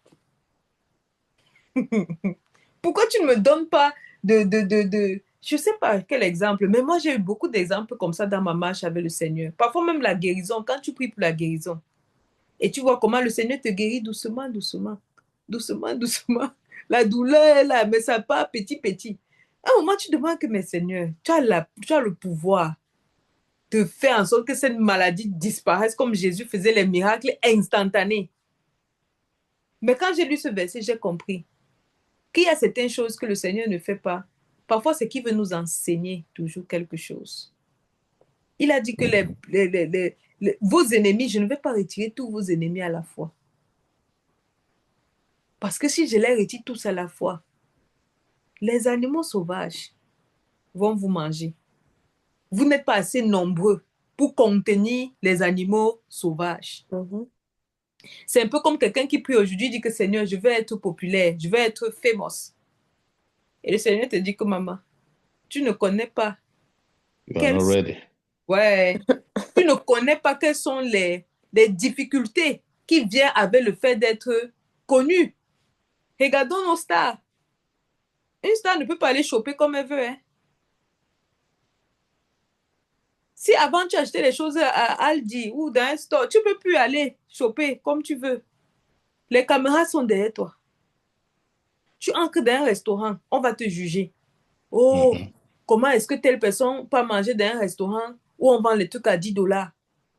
Pourquoi tu ne me donnes pas je ne sais pas quel exemple, mais moi j'ai eu beaucoup d'exemples comme ça dans ma marche avec le Seigneur. Parfois même la guérison, quand tu pries pour la guérison, et tu vois comment le Seigneur te guérit doucement, doucement, doucement, doucement. La douleur est là, mais ça part petit, petit. À un moment, tu demandes que, mais Seigneur, tu as le pouvoir de faire en sorte que cette maladie disparaisse comme Jésus faisait les miracles instantanés. Mais quand j'ai lu ce verset, j'ai compris qu'il y a certaines choses que le Seigneur ne fait pas. Parfois, c'est qu'il veut nous enseigner toujours quelque chose. Il a dit que vos ennemis, je ne vais pas retirer tous vos ennemis à la fois. Parce que si je les retire tous à la fois, les animaux sauvages vont vous manger. Vous n'êtes pas assez nombreux pour contenir les animaux sauvages. C'est un peu comme quelqu'un qui prie aujourd'hui, dit que Seigneur, je veux être populaire, je veux être famous. Et le Seigneur te dit que maman, tu ne connais pas. Ouais. Tu ne connais pas quelles sont les difficultés qui viennent avec le fait d'être connu. Regardons nos stars. Une star ne peut pas aller choper comme elle veut. Hein. Si avant tu achetais les choses à Aldi ou dans un store, tu ne peux plus aller choper comme tu veux. Les caméras sont derrière toi. Tu entres dans un restaurant, on va te juger. Oh, comment est-ce que telle personne peut manger dans un restaurant où on vend les trucs à 10 $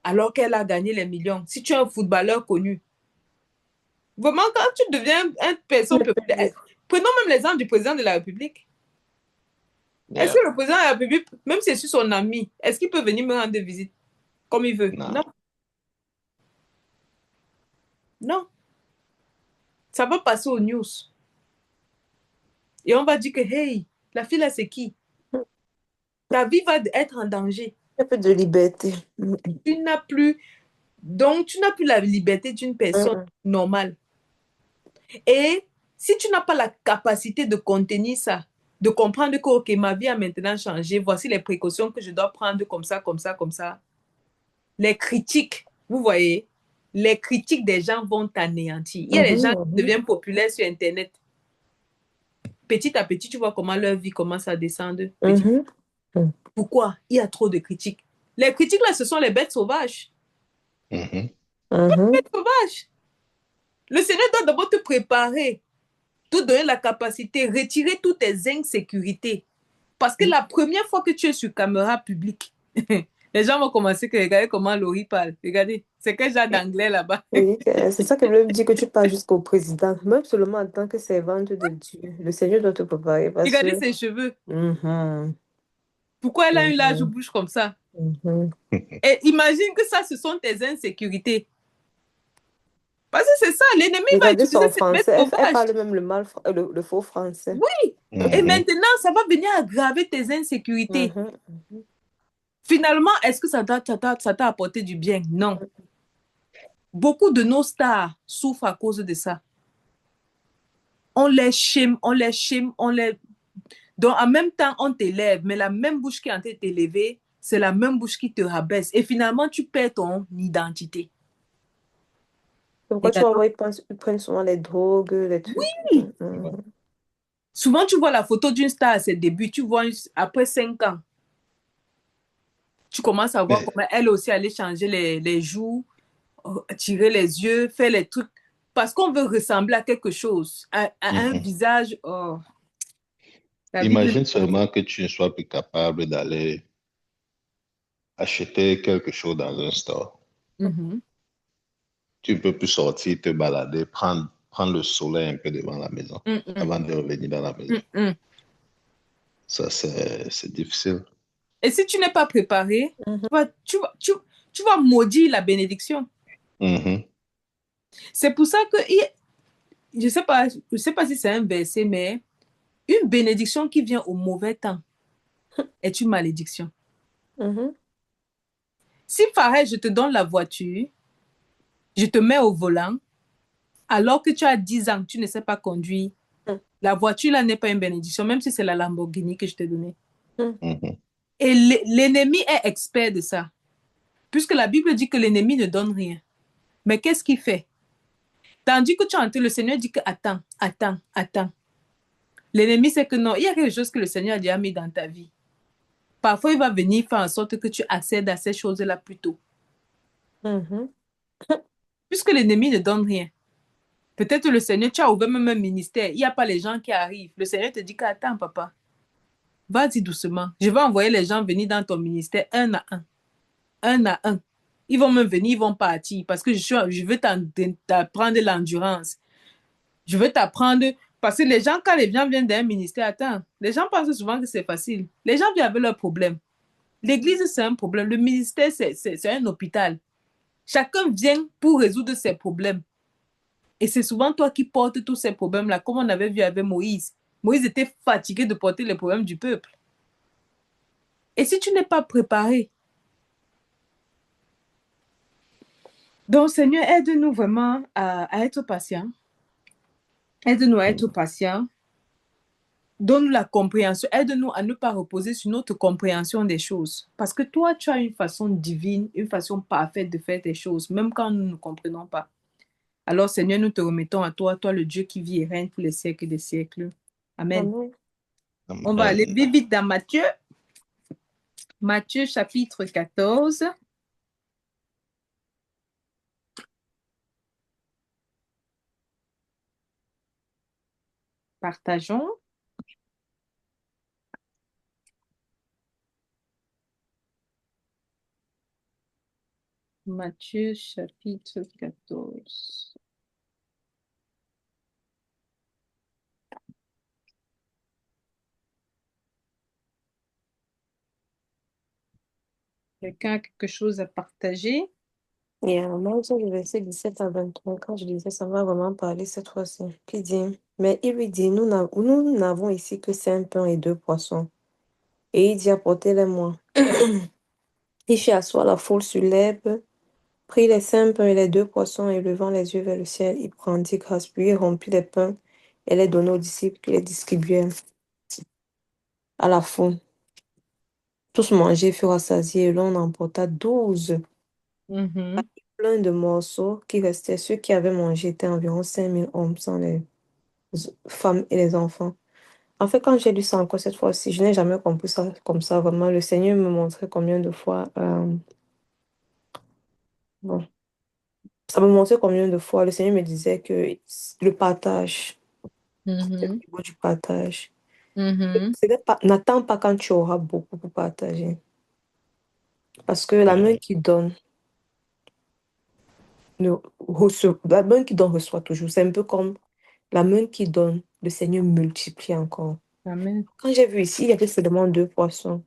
alors qu'elle a gagné les millions? Si tu es un footballeur connu. Vraiment, quand tu deviens une personne populaire, prenons même l'exemple du président de la République. Yeah. Est-ce que le président de la République, même si je suis son ami, est-ce qu'il peut venir me rendre visite comme il veut? Non. Non. Ça va passer aux news. Et on va dire que, hey, la fille là, c'est qui? Ta vie va être en danger. Un peu de liberté. Tu n'as plus la liberté d'une personne normale. Et si tu n'as pas la capacité de contenir ça, de comprendre que, ok, ma vie a maintenant changé, voici les précautions que je dois prendre comme ça, comme ça, comme ça. Les critiques, vous voyez, les critiques des gens vont t'anéantir. Il y a des gens qui deviennent populaires sur Internet. Petit à petit, tu vois comment leur vie commence à descendre. Pourquoi? Il y a trop de critiques. Les critiques, là, ce sont les bêtes sauvages. Les bêtes sauvages. Le Seigneur doit d'abord te préparer, te donner la capacité, retirer toutes tes insécurités. Parce que la première fois que tu es sur caméra publique, les gens vont commencer à regarder comment Laurie parle. Regardez, c'est quel genre d'anglais là-bas. Oui, c'est ça que je me dis que tu parles jusqu'au président, même seulement en tant que servante de Dieu. Le Seigneur doit te préparer. Regardez ses cheveux. Pourquoi elle a une large bouche comme ça? Et imagine que ça, ce sont tes insécurités. Parce que c'est ça, l'ennemi va utiliser son français. Elle parle même le faux français. Oui. Et maintenant, ça va venir aggraver tes insécurités. Finalement, est-ce que ça t'a apporté du bien? Non. Beaucoup de nos stars souffrent à cause de ça. On les shame. Donc, en même temps, on t'élève, mais la même bouche qui est en train de t'élever, c'est la même bouche qui te rabaisse. Et finalement, tu perds ton identité. Pourquoi tu vois, ils prennent souvent les drogues, les trucs. Oui. Souvent, tu vois la photo d'une star à ses débuts, tu vois après 5 ans. Tu commences à voir comment elle aussi allait changer les joues, tirer les yeux, faire les trucs. Parce qu'on veut ressembler à quelque chose, à un visage. Oh. Imagine seulement que tu ne sois plus capable d'aller acheter quelque chose dans un store. Tu ne peux plus sortir, te balader, prendre le soleil un peu devant la maison avant de revenir dans la maison. Ça, c'est difficile. Et si tu n'es pas préparé, Mhm. tu vas maudire la bénédiction. Mhm. C'est pour ça que, je sais pas si c'est un verset, mais une bénédiction qui vient au mauvais temps est une malédiction. Mhm. Si pareil, je te donne la voiture, je te mets au volant, alors que tu as 10 ans, tu ne sais pas conduire, Mhm. la voiture là n'est pas une bénédiction, même si c'est la Lamborghini que je t'ai donnée. Mhm. Mhm. Et l'ennemi est expert de ça, puisque la Bible dit que l'ennemi ne donne rien. Mais qu'est-ce qu'il fait? Tandis que tu es en train, le Seigneur dit que attends, attends, attends. L'ennemi sait que non, il y a quelque chose que le Seigneur a déjà mis dans ta vie. Parfois, il va venir faire en sorte que tu accèdes à ces choses-là plus tôt. Mhm. Puisque l'ennemi ne donne rien. Peut-être le Seigneur, tu as ouvert même un ministère, il n'y a pas les gens qui arrivent. Le Seigneur te dit qu'attends, papa, vas-y doucement. Je vais envoyer les gens venir dans ton ministère un à un. Un à un. Ils vont me venir, ils vont partir parce que je veux t'apprendre de l'endurance. Je veux t'apprendre parce que les gens, quand les gens viennent d'un ministère, attends, les gens pensent souvent que c'est facile. Les gens viennent avec leurs problèmes. L'église, c'est un problème. Le ministère, c'est un hôpital. Chacun vient pour résoudre ses problèmes. Et c'est souvent toi qui portes tous ces problèmes-là, comme on avait vu avec Moïse. Moïse était fatigué de porter les problèmes du peuple. Et si tu n'es pas préparé, donc Seigneur, aide-nous vraiment à être patient. Aide-nous à être patient. Donne-nous la compréhension. Aide-nous à ne pas reposer sur notre compréhension des choses. Parce que toi, tu as une façon divine, une façon parfaite de faire tes choses, même quand nous ne comprenons pas. Alors, Seigneur, nous te remettons à toi, toi le Dieu qui vit et règne pour les siècles des siècles. Amen. Amen. On va aller Amen. vite, vite dans Matthieu. Matthieu chapitre 14. Partageons. Matthieu chapitre 14. Quelqu'un a quelque chose à partager? Et moi, sur le verset 17 à 23, quand je disais, ça va vraiment parler cette fois-ci. Qui dit, mais il lui dit, nous n'avons ici que 5 pains et 2 poissons. Et il dit, apportez-les-moi. Il fit asseoir la foule sur l'herbe, prit les 5 pains et les 2 poissons, et levant les yeux vers le ciel, il rendit grâce, puis il rompit les pains et les donna aux disciples qui les distribuaient à la foule. Tous mangèrent, furent rassasiés, et l'on emporta 12 Mhm, plein de morceaux qui restaient. Ceux qui avaient mangé étaient environ 5 000 hommes, sans les femmes et les enfants. En fait, quand j'ai lu ça encore cette fois-ci, je n'ai jamais compris ça comme ça, vraiment. Le Seigneur me montrait combien de fois, bon, ça me montrait combien de fois le Seigneur me disait que le partage, c'est au mhm, niveau du partage. mhm, N'attends pas quand tu auras beaucoup pour partager. Parce que la main Ouais. qui donne, la main qui donne reçoit toujours. C'est un peu comme la main qui donne, le Seigneur multiplie encore. Amen. Quand j'ai vu ici, il y avait seulement 2 poissons.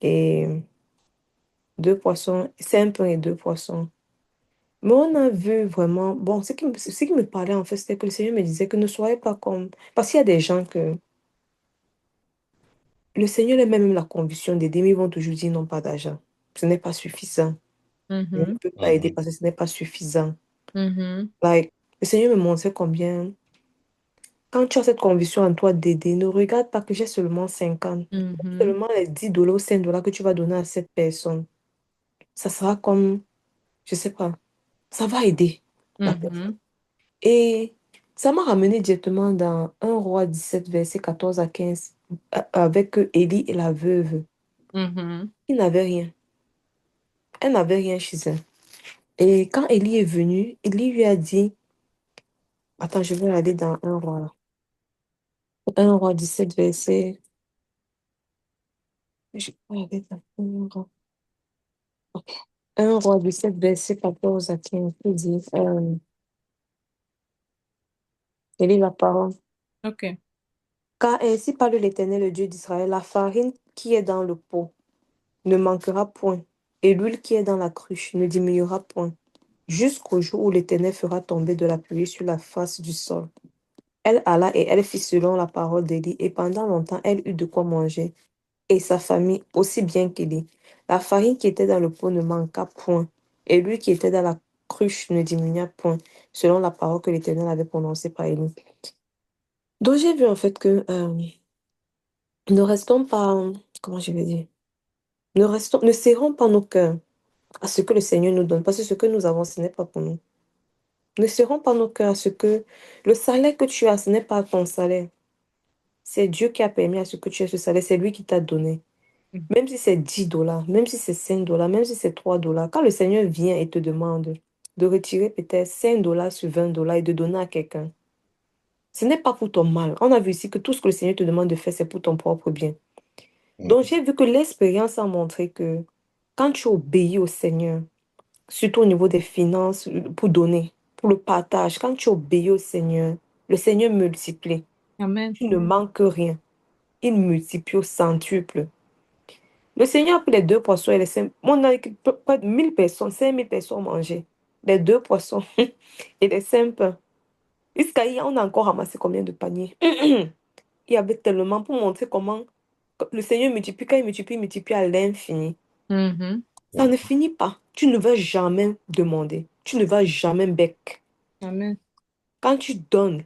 Et 2 poissons, 5 pains et 2 poissons. Mais on a vu vraiment, bon, ce qui me parlait en fait, c'était que le Seigneur me disait que ne soyez pas comme, parce qu'il y a des gens que le Seigneur a même la conviction d'aider, mais ils vont toujours dire non, pas d'argent. Ce n'est pas suffisant. Je ne Mhm, peux pas aider Mhm. parce que ce n'est pas suffisant. mhm, Like, le Seigneur me montrait combien, quand tu as cette conviction en toi d'aider, ne regarde pas que j'ai seulement 50. mhm, Seulement les 10 dollars ou 5 dollars que tu vas donner à cette personne. Ça sera comme, je sais pas, ça va aider la personne. mhm, Et ça m'a ramené directement dans 1 Roi 17 verset 14 à 15, avec Élie et la veuve. mhm. Ils n'avaient rien. Elle n'avait rien chez elle. Et quand Élie est venu, Élie lui a dit, attends, je vais aller dans 1 Roi, là. 1 Roi 17 verset, je vais aller dans 1 Roi. Ok. 1 Roi 17 verset 14 à 15, il dit, Élie la parole. OK. Car ainsi parle l'Éternel, le Dieu d'Israël, la farine qui est dans le pot. ne manquera point, et l'huile qui est dans la cruche ne diminuera point, jusqu'au jour où l'Éternel fera tomber de la pluie sur la face du sol. Elle alla et elle fit selon la parole d'Élie, et pendant longtemps elle eut de quoi manger, et sa famille aussi bien qu'Élie. La farine qui était dans le pot ne manqua point, et l'huile qui était dans la cruche ne diminua point, selon la parole que l'Éternel avait prononcée par Élie. Donc j'ai vu en fait que ne restons pas, comment je vais dire, ne serrons pas nos cœurs à ce que le Seigneur nous donne, parce que ce que nous avons, ce n'est pas pour nous. Ne serrons pas nos cœurs à ce que le salaire que tu as, ce n'est pas ton salaire. C'est Dieu qui a permis à ce que tu aies ce salaire, c'est lui qui t'a donné. Même si c'est 10 dollars, même si c'est 5 dollars, même si c'est 3 dollars, quand le Seigneur vient et te demande de retirer peut-être 5 dollars sur 20 dollars et de donner à quelqu'un, ce n'est pas pour ton mal. On a vu ici que tout ce que le Seigneur te demande de faire, c'est pour ton propre bien. Donc, j'ai vu que l'expérience a montré que quand tu obéis au Seigneur, surtout au niveau des finances, pour donner, pour le partage, quand tu obéis au Seigneur, le Seigneur multiplie. Amen. Tu ne manques rien. Il multiplie au centuple. Le Seigneur a pris les 2 poissons et les 5. On a près de 1000 personnes, 5000 personnes mangées. Les 2 poissons et les 5 pains. Jusqu'à hier, on a encore ramassé combien de paniers? Il y avait tellement pour montrer comment le Seigneur multiplie, quand il multiplie à l'infini. Mhm. Ça ne finit pas. Tu ne vas jamais demander. Tu ne vas jamais bec. Amen. Quand tu donnes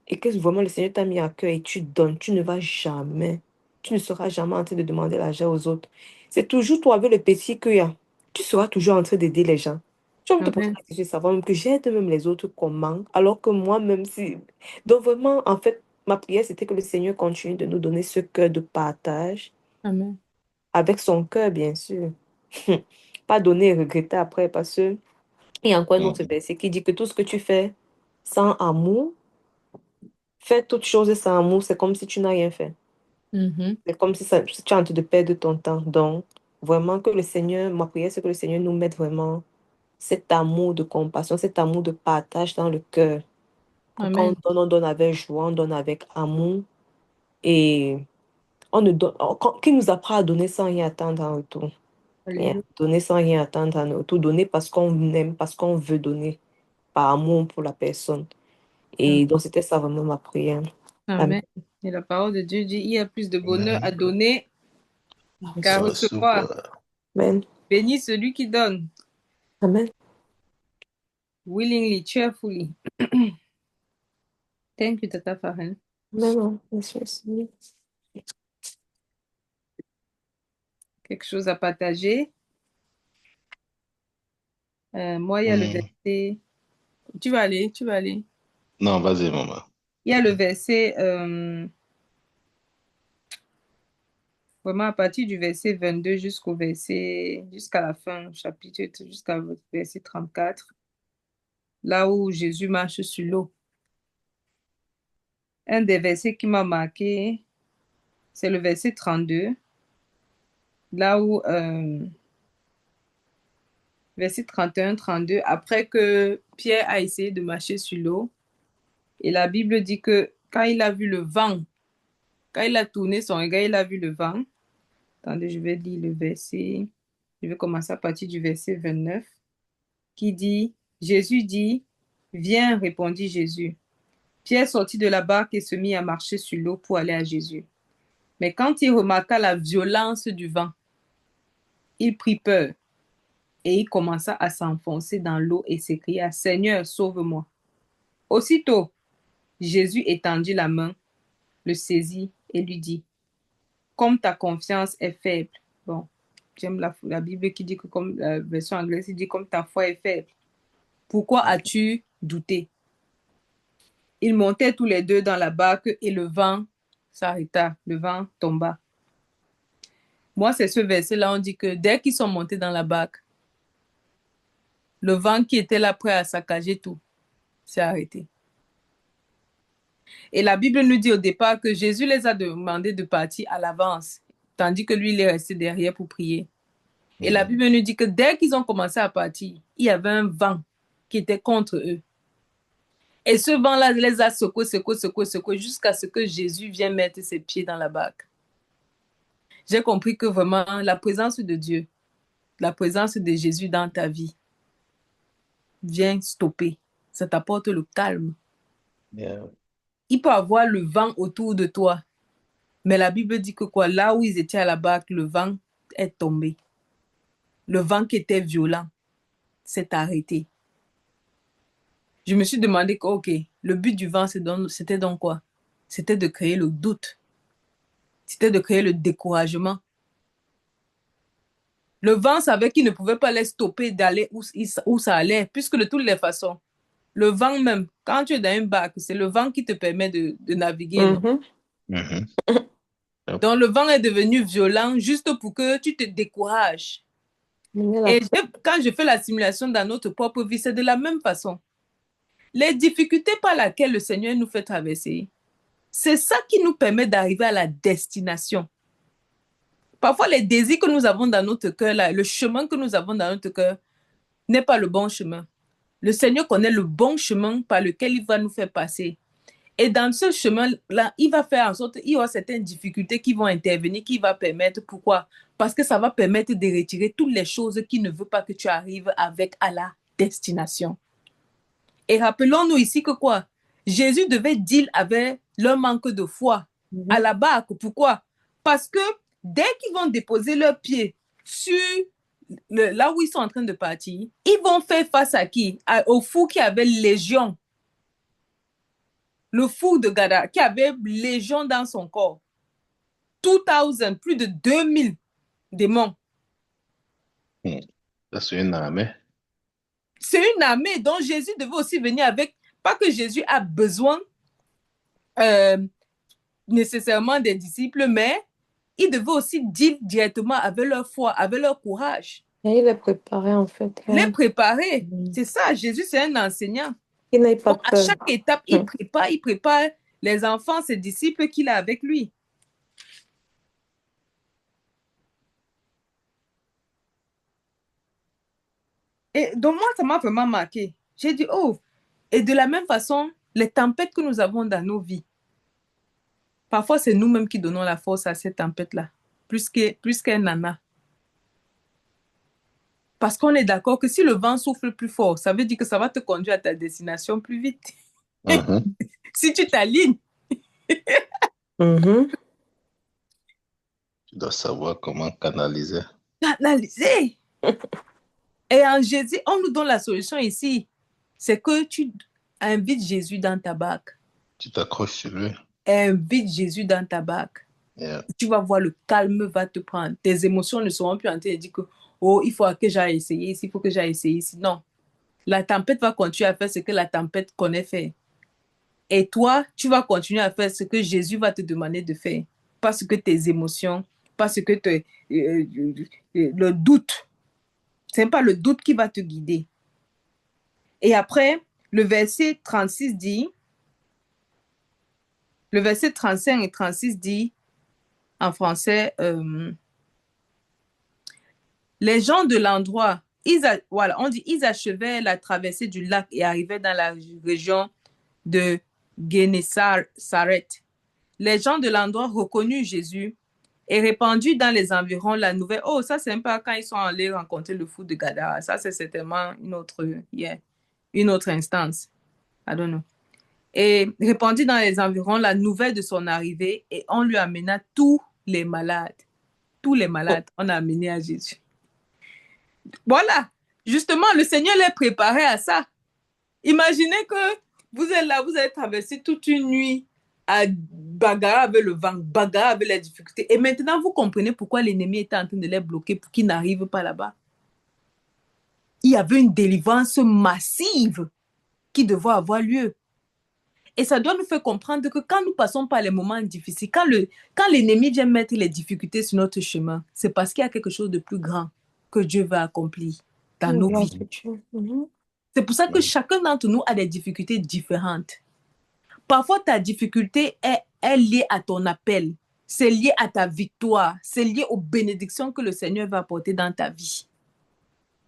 et que vraiment le Seigneur t'a mis à cœur et tu donnes, tu ne vas jamais. Tu ne seras jamais en train de demander l'argent aux autres. C'est toujours toi avec le petit qu'il y a. Tu seras toujours en train d'aider les gens. Tu vas me te poser Amen. la question de savoir même que j'aide même les autres comment, alors que moi-même, si. Donc, vraiment, en fait, ma prière, c'était que le Seigneur continue de nous donner ce cœur de partage, Amen. avec son cœur, bien sûr. Pas donner et regretter après, parce que il y a encore un autre verset qui dit que tout ce que tu fais sans amour, fais toutes choses sans amour, c'est comme si tu n'as rien fait. Mhm. C'est comme si tu es en train de perdre ton temps. Donc, vraiment que le Seigneur, ma prière, c'est que le Seigneur nous mette vraiment cet amour de compassion, cet amour de partage dans le cœur. Que quand Amen. on donne avec joie, on donne avec amour. Et on ne donne, qui nous apprend à donner sans rien attendre en retour. Rien. Alléluia. Donner sans rien attendre en retour. Donner parce qu'on aime, parce qu'on veut donner. Par amour pour la personne. Et donc, c'était ça vraiment ma prière. Amen. Amen. Et la parole de Dieu dit, il y a plus de bonheur à donner qu'à Ça recevoir. recevoir. Amen. Béni celui qui donne, Amen. willingly, cheerfully. Thank you, Tata Farhan. Amen. Merci, Seigneur. Quelque chose à partager. Moi, il y a le verset. Tu vas aller, tu vas aller. Non, vas-y, maman. Il y a le verset, vraiment à partir du verset 22 jusqu'à la fin, chapitre, jusqu'à verset 34, là où Jésus marche sur l'eau. Un des versets qui m'a marqué, c'est le verset 32, là où, verset 31, 32, après que Pierre a essayé de marcher sur l'eau, et la Bible dit que quand il a vu le vent, quand il a tourné son regard, il a vu le vent. Attendez, je vais lire le verset. Je vais commencer à partir du verset 29, qui dit, Jésus dit, viens, répondit Jésus. Pierre sortit de la barque et se mit à marcher sur l'eau pour aller à Jésus. Mais quand il remarqua la violence du vent, il prit peur et il commença à s'enfoncer dans l'eau et s'écria, Seigneur, sauve-moi. Aussitôt, Jésus étendit la main, le saisit et lui dit, comme ta confiance est faible. Bon, j'aime la Bible qui dit que comme la version anglaise, il dit comme ta foi est faible. Pourquoi as-tu douté? Ils montaient tous les deux dans la barque et le vent s'arrêta, le vent tomba. Moi, c'est ce verset-là, on dit que dès qu'ils sont montés dans la barque, le vent qui était là prêt à saccager tout s'est arrêté. Et la Bible nous dit au départ que Jésus les a demandé de partir à l'avance, tandis que lui, il est resté derrière pour prier. Et la Bible nous dit que dès qu'ils ont commencé à partir, il y avait un vent qui était contre eux. Et ce vent-là les a secoués, secoués, secoués, secoués, jusqu'à ce que Jésus vienne mettre ses pieds dans la barque. j'ai compris que vraiment la présence de Dieu, la présence de Jésus dans ta vie vient stopper. Ça t'apporte le calme. Yeah. Il peut y avoir le vent autour de toi, mais la Bible dit que quoi, là où ils étaient à la barque, le vent est tombé. Le vent qui était violent s'est arrêté. Je me suis demandé que, ok, le but du vent, c'était donc quoi? C'était de créer le doute. C'était de créer le découragement. Le vent savait qu'il ne pouvait pas les stopper d'aller où ça allait, puisque de toutes les façons, le vent même, quand tu es dans une barque, c'est le vent qui te permet de naviguer, non? Mhm. Mhm. Yep. Donc le vent est devenu violent juste pour que tu te décourages. Et quand je fais la simulation dans notre propre vie, c'est de la même façon. Les difficultés par lesquelles le Seigneur nous fait traverser, c'est ça qui nous permet d'arriver à la destination. Parfois, les désirs que nous avons dans notre cœur, là, le chemin que nous avons dans notre cœur, n'est pas le bon chemin. Le Seigneur connaît le bon chemin par lequel il va nous faire passer. Et dans ce chemin-là, il va faire en sorte qu'il y aura certaines difficultés qui vont intervenir, qui va permettre, pourquoi? Parce que ça va permettre de retirer toutes les choses qui ne veulent pas que tu arrives avec à la destination. Et rappelons-nous ici que quoi? Jésus devait deal avec leur manque de foi à la barque. Pourquoi? Parce que dès qu'ils vont déposer leurs pieds sur là où ils sont en train de partir, ils vont faire face à qui? Au fou qui avait légion. Le fou de Gadara qui avait légion dans son corps. 2000, plus de 2000 démons. Ça, c'est une armée. C'est une armée dont Jésus devait aussi venir avec. Pas que Jésus a besoin nécessairement des disciples, mais il devait aussi dire directement avec leur foi, avec leur courage. Et il est préparé en fait. Les préparer. C'est ça, Jésus, c'est un enseignant. Il n'a pas Donc, à peur. chaque étape, il prépare les enfants, ses disciples qu'il a avec lui. Et donc, moi, ça m'a vraiment marqué. J'ai dit, oh, et de la même façon, les tempêtes que nous avons dans nos vies, parfois, c'est nous-mêmes qui donnons la force à ces tempêtes-là, plus qu'un nana. Parce qu'on est d'accord que si le vent souffle plus fort, ça veut dire que ça va te conduire à ta destination plus vite. Si tu t'alignes. Tu dois savoir comment canaliser. Canaliser. Et en Jésus, on nous donne la solution ici. C'est que tu invites Jésus dans ta barque. Tu t'accroches sur lui. Invite Jésus dans ta barque. Yeah. Tu vas voir, le calme va te prendre. Tes émotions ne seront plus en train de dire que, oh, il faut que j'aille essayer ici, il faut que j'aille essayer ici. Non. La tempête va continuer à faire ce que la tempête connaît faire. Et toi, tu vas continuer à faire ce que Jésus va te demander de faire. Parce que tes émotions, parce que le doute, ce n'est pas le doute qui va te guider. Et après, le verset 36 dit, le verset 35 et 36 dit, en français, les gens de l'endroit, voilà, on dit, ils achevaient la traversée du lac et arrivaient dans la région de Guénésaret. Les gens de l'endroit reconnurent Jésus et répandirent dans les environs la nouvelle. Oh, ça, c'est un peu quand ils sont allés rencontrer le fou de Gadara. Ça, c'est certainement une autre instance. I don't know. Et répandit dans les environs la nouvelle de son arrivée et on lui amena tous les malades. Tous les malades, on a amené à Jésus. Voilà. Justement, le Seigneur les préparait à ça. Imaginez que vous êtes là, vous avez traversé toute une nuit à bagarrer avec le vent, bagarrer avec les difficultés. Et maintenant, vous comprenez pourquoi l'ennemi était en train de les bloquer pour qu'ils n'arrivent pas là-bas. Il y avait une délivrance massive qui devait avoir lieu. Et ça doit nous faire comprendre que quand nous passons par les moments difficiles, quand l'ennemi vient mettre les difficultés sur notre chemin, c'est parce qu'il y a quelque chose de plus grand que Dieu va accomplir dans nos vies. C'est pour ça que chacun d'entre nous a des difficultés différentes. Parfois, ta difficulté est liée à ton appel. C'est lié à ta victoire. C'est lié aux bénédictions que le Seigneur va apporter dans ta vie.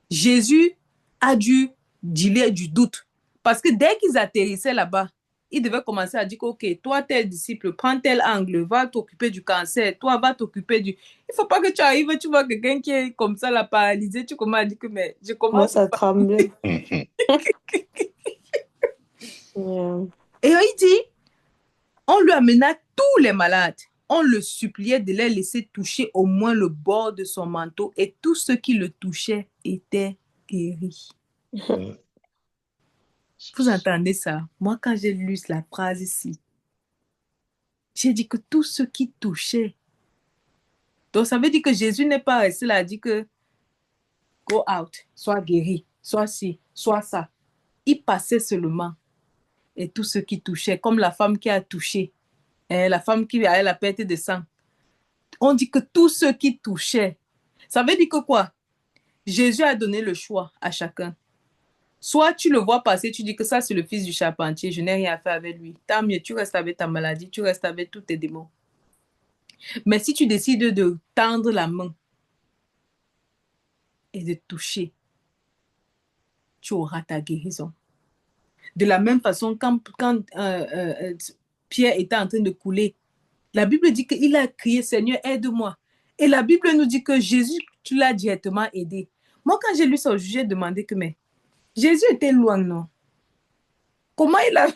Jésus a dû dealer du doute. Parce que dès qu'ils atterrissaient là-bas, il devait commencer à dire que, OK, toi, tel disciple, prends tel angle, va t'occuper du cancer, toi, va t'occuper du... Il ne faut pas que tu arrives, tu vois quelqu'un qui est comme ça, la paralysé, tu commences à dire que, mais je commence... Commence à trembler. Mhm. Yeah. Et il dit, on lui amena tous les malades. On le suppliait de les laisser toucher au moins le bord de son manteau et tous ceux qui le touchaient étaient guéris. Euh, Vous entendez ça? Moi, quand j'ai lu la phrase ici, j'ai dit que tous ceux qui touchaient. Donc, ça veut dire que Jésus n'est pas resté là, a dit que go out, sois guéri, sois ci, sois ça. Il passait seulement. Et tous ceux qui touchaient, comme la femme qui a touché, la femme qui avait la perte de sang. On dit que tous ceux qui touchaient. Ça veut dire que quoi? Jésus a donné le choix à chacun. Soit tu le vois passer, tu dis que ça, c'est le fils du charpentier, je n'ai rien à faire avec lui. Tant mieux, tu restes avec ta maladie, tu restes avec tous tes démons. Mais si tu décides de tendre la main et de toucher, tu auras ta guérison. De la même façon, quand Pierre était en train de couler, la Bible dit qu'il a crié, Seigneur, aide-moi. Et la Bible nous dit que Jésus, tu l'as directement aidé. Moi, quand j'ai lu ça, j'ai demandé que, mais Jésus était loin, non? Comment il a,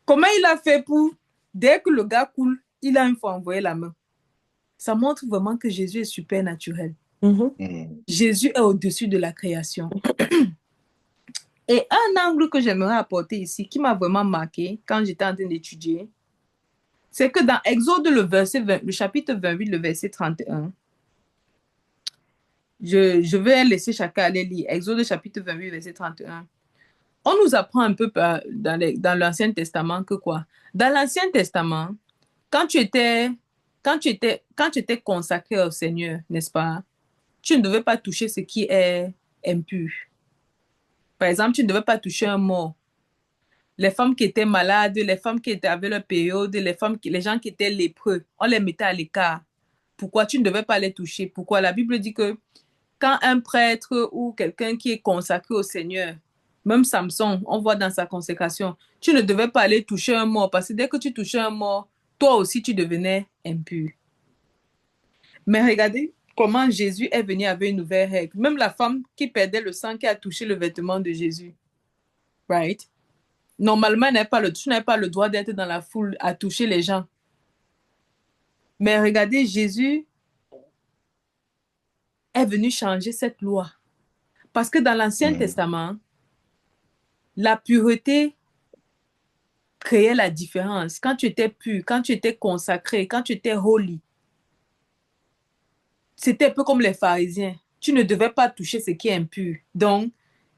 comment il a fait pour, dès que le gars coule, il a une fois envoyé la main? Ça montre vraiment que Jésus est super naturel. mhm. Jésus est au-dessus de la création. Et un angle que j'aimerais apporter ici, qui m'a vraiment marqué quand j'étais en train d'étudier, c'est que dans Exode, le chapitre 28, le verset 31, je vais laisser chacun aller lire. Exode, chapitre 28, verset 31. On nous apprend un peu dans l'Ancien Testament que quoi? Dans l'Ancien Testament, quand tu étais consacré au Seigneur, n'est-ce pas? Tu ne devais pas toucher ce qui est impur. Par exemple, tu ne devais pas toucher un mort. Les femmes qui étaient malades, les femmes qui avaient leur période, les gens qui étaient lépreux, on les mettait à l'écart. Pourquoi tu ne devais pas les toucher? Pourquoi? La Bible dit que quand un prêtre ou quelqu'un qui est consacré au Seigneur, même Samson, on voit dans sa consécration, tu ne devais pas aller toucher un mort parce que dès que tu touchais un mort, toi aussi tu devenais impur. Mais regardez comment Jésus est venu avec une nouvelle règle. Même la femme qui perdait le sang, qui a touché le vêtement de Jésus. Right? Normalement, tu n'avais pas le droit d'être dans la foule à toucher les gens. Mais regardez, Jésus est venu changer cette loi. Parce que dans l'Ancien Testament, la pureté créait la différence. Quand tu étais pur, quand tu étais consacré, quand tu étais holy, c'était un peu comme les pharisiens. Tu ne devais pas toucher ce qui est impur. Donc,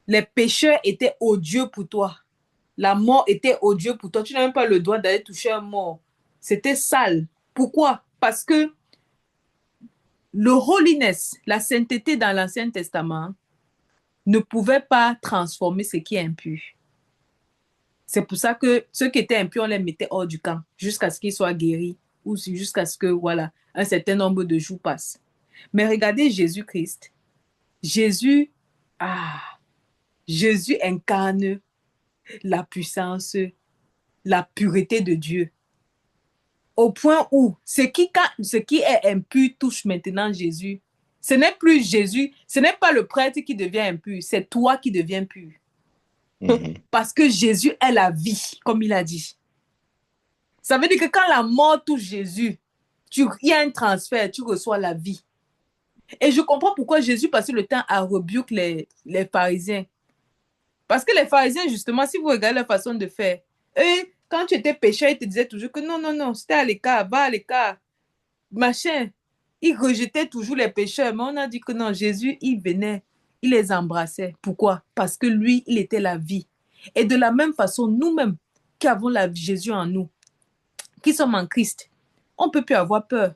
les pécheurs étaient odieux pour toi. La mort était odieux pour toi. Tu n'as même pas le droit d'aller toucher un mort. C'était sale. Pourquoi? Parce que le holiness, la sainteté dans l'Ancien Testament, ne pouvait pas transformer ce qui est impur. C'est pour ça que ceux qui étaient impurs, on les mettait hors du camp jusqu'à ce qu'ils soient guéris ou jusqu'à ce que, voilà, un certain nombre de jours passent. Mais regardez Jésus-Christ. Jésus incarne la puissance, la pureté de Dieu. Au point où ce qui est impur touche maintenant Jésus. Ce n'est plus Jésus, ce n'est pas le prêtre qui devient impur, c'est toi qui deviens pur. Parce que Jésus est la vie, comme il a dit. Ça veut dire que quand la mort touche Jésus, il y a un transfert, tu reçois la vie. Et je comprends pourquoi Jésus passait le temps à rebuker les pharisiens. Parce que les pharisiens, justement, si vous regardez leur façon de faire, eux, quand tu étais pécheur, ils te disaient toujours que non, non, non, c'était à l'écart, va à l'écart, machin. Ils rejetaient toujours les pécheurs, mais on a dit que non, Jésus, il venait, il les embrassait. Pourquoi? Parce que lui, il était la vie. Et de la même façon, nous-mêmes, qui avons Jésus en nous, qui sommes en Christ, on ne peut plus avoir peur.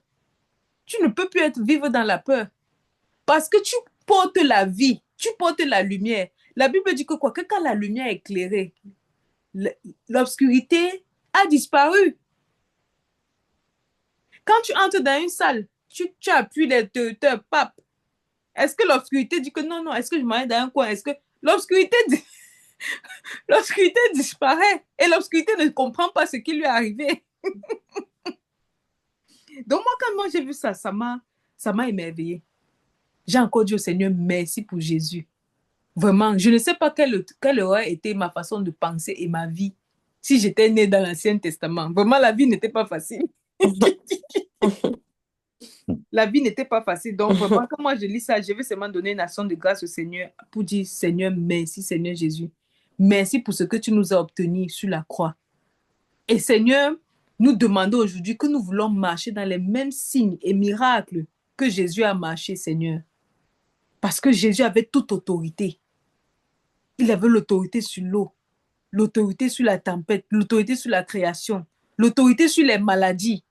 Tu ne peux plus vivre dans la peur. Parce que tu portes la vie, tu portes la lumière. La Bible dit que quoi? Que quand la lumière est éclairée, l'obscurité a disparu. Quand tu entres dans une salle, tu appuies les detecteurs, pape. Est-ce que l'obscurité dit que non, non, est-ce que je m'arrête dans un coin? Est-ce que l'obscurité dit... L'obscurité disparaît et l'obscurité ne comprend pas ce qui lui est arrivé. Donc quand j'ai vu ça, ça m'a émerveillée. J'ai encore dit au Seigneur, merci pour Jésus. Vraiment, je ne sais pas quelle aurait été ma façon de penser et ma vie si j'étais née dans l'Ancien Testament. Vraiment, la vie n'était pas facile. La vie n'était pas facile. Donc, vraiment, quand moi je lis ça, je vais seulement donner une action de grâce au Seigneur pour dire, Seigneur, merci, Seigneur Jésus. Merci pour ce que tu nous as obtenu sur la croix. Et Seigneur, nous demandons aujourd'hui que nous voulons marcher dans les mêmes signes et miracles que Jésus a marché, Seigneur. Parce que Jésus avait toute autorité. Il avait l'autorité sur l'eau, l'autorité sur la tempête, l'autorité sur la création, l'autorité sur les maladies.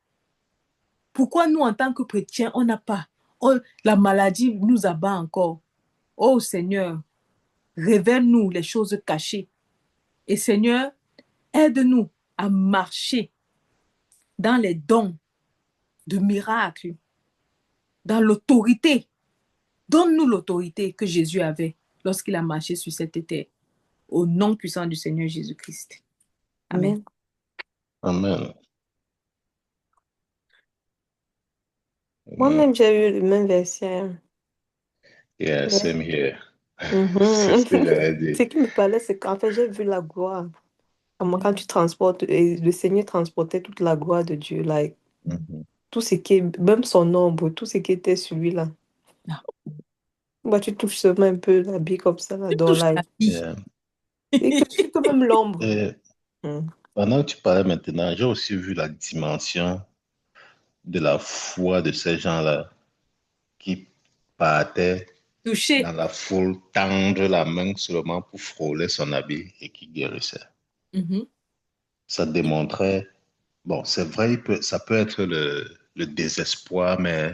Pourquoi nous, en tant que chrétiens, on n'a pas? Oh, la maladie nous abat encore. Oh Seigneur, révèle-nous les choses cachées. Et Seigneur, aide-nous à marcher dans les dons de miracles, dans l'autorité. Donne-nous l'autorité que Jésus avait lorsqu'il a marché sur cette terre. Au nom puissant du Seigneur Jésus-Christ. Amen. Amen. Moi-même, j'ai eu le même verset. Yeah, Ouais. same here. C'est ce que j'allais dire. Ce qui me parlait, c'est qu'en fait, j'ai vu la gloire. Quand tu transportes, et le Seigneur transportait toute la gloire de Dieu, like, tout ce qui est, même son ombre, tout ce qui était sur lui là. Bah, tu touches seulement un peu la bille comme ça, là, Tu dans touches la la... vie. Yeah. Et que même l'ombre. Et pendant que tu parlais maintenant, j'ai aussi vu la dimension de la foi de ces gens-là qui partaient Toucher. dans la foule, tendre la main seulement pour frôler son habit et qui guérissait. Ça démontrait, bon, c'est vrai, ça peut être le désespoir, mais